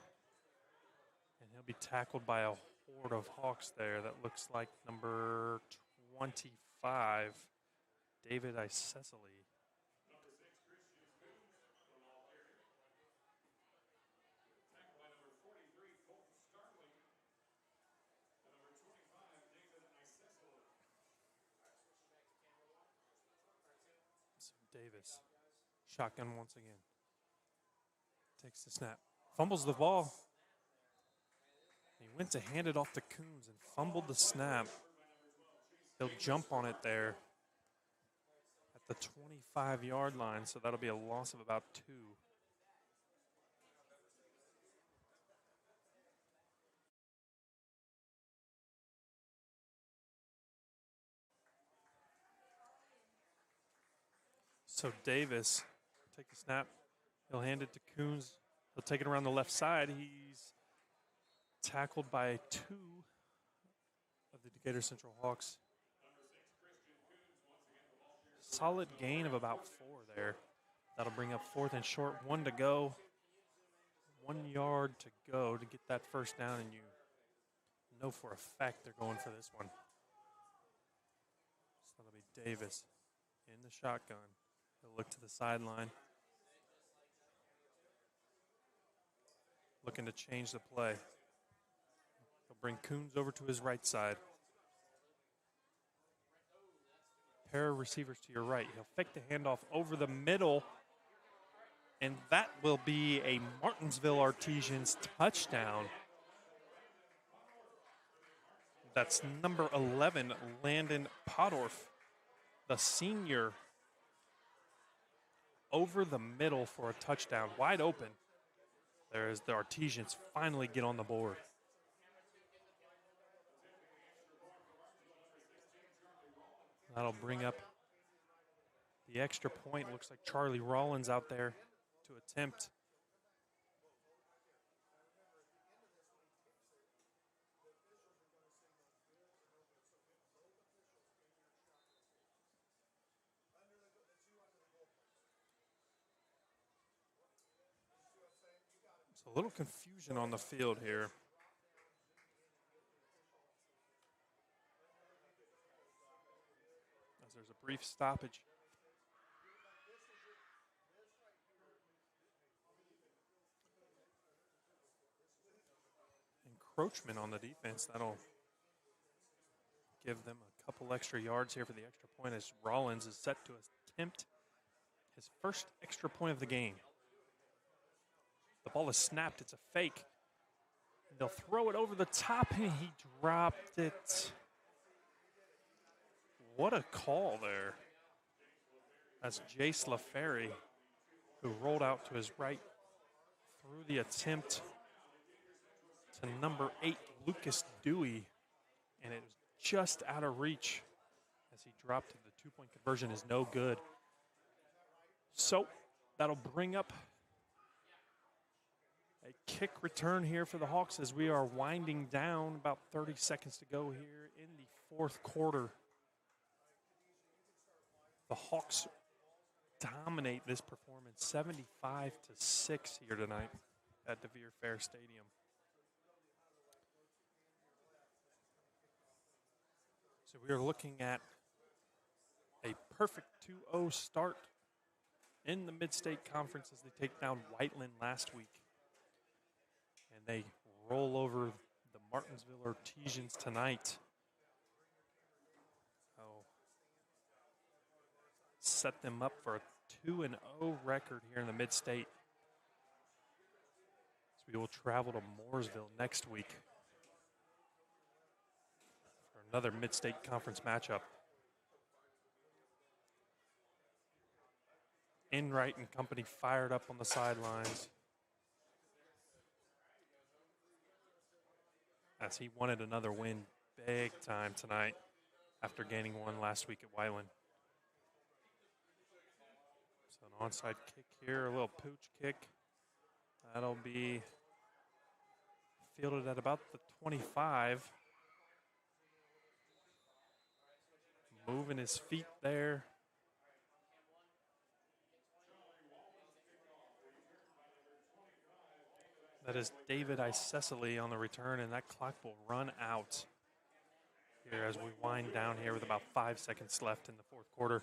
And he'll be tackled by a horde of Hawks there. That looks like number 25, David Isesoli. So Davis, shotgun once again. Takes the snap. Fumbles the ball. He went to hand it off to Coons and fumbled the snap. He'll jump on it there at the 25-yard line, so that'll be a loss of about 2. So Davis, take the snap. He'll hand it to Coons. He'll take it around the left side. He's tackled by 2 of the Decatur Central Hawks. Solid gain of about 4 there. That'll bring up 4th and short. 1 to go. 1 yard to go to get that first down, and you know for a fact they're going for this one. So that'll be Davis in the shotgun. He'll look to the sideline. Looking to change the play. He'll bring Coons over to his right side. Pair of receivers to your right. He'll fake the handoff over the middle, and that will be a Martinsville Artesians touchdown. That's number 11, Landon Podorf, the senior, over the middle for a touchdown, wide open. There's the Artesians finally get on the board. That'll bring up the extra point. Looks like Charlie Rollins out there to attempt. So a little confusion on the field here. As there's a brief stoppage. Encroachment on the defense. That'll give them a couple extra yards here for the extra point as Rollins is set to attempt his first extra point of the game. The ball is snapped. It's a fake. They'll throw it over the top, and he dropped it. What a call there. That's Jace LaFerry, who rolled out to his right through the attempt to number 8, Lucas Dewey, and it was just out of reach as he dropped it. The 2-point conversion is no good. So that'll bring up a kick return here for the Hawks as we are winding down. About 30 seconds to go here in the 4th quarter. The Hawks dominate this performance 75-6 here tonight at DeVere Fair Stadium. So we are looking at a perfect 2-0 start in the Mid-State Conference as they take down Whiteland last week. And they roll over the Martinsville Artesians tonight. So set them up for a 2-0 record here in the Mid-State. So we will travel to Mooresville next week for another Mid-State Conference matchup. Enright and company fired up on the sidelines as he wanted another win big time tonight after gaining one last week at Whiteland. So an onside kick here, a little pooch kick. That'll be fielded at about the 25. Moving his feet there. That is David Isesely on the return, and that clock will run out here as we wind down here with about 5 seconds left in the fourth quarter.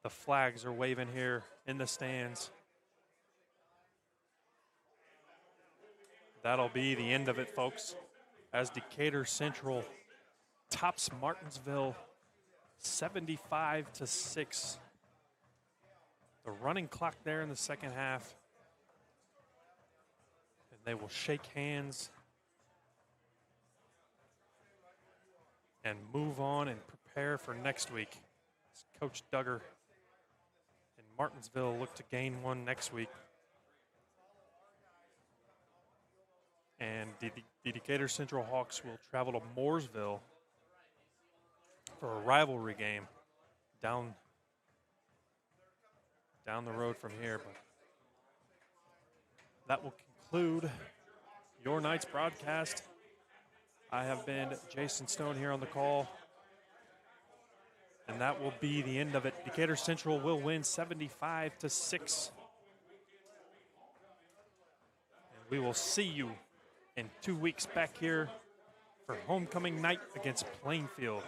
The flags are waving here in the stands. That'll be the end of it, folks, as Decatur Central tops Martinsville 75-6. The running clock there in the second half. And they will shake hands and move on and prepare for next week. As Coach Duggar and Martinsville look to gain one next week. And the Decatur Central Hawks will travel to Mooresville for a rivalry game down the road from here. But that will conclude your night's broadcast. I have been Jason Stone here on the call. And that will be the end of it. Decatur Central will win 75-6. And we will see you in 2 weeks back here for homecoming night against Plainfield.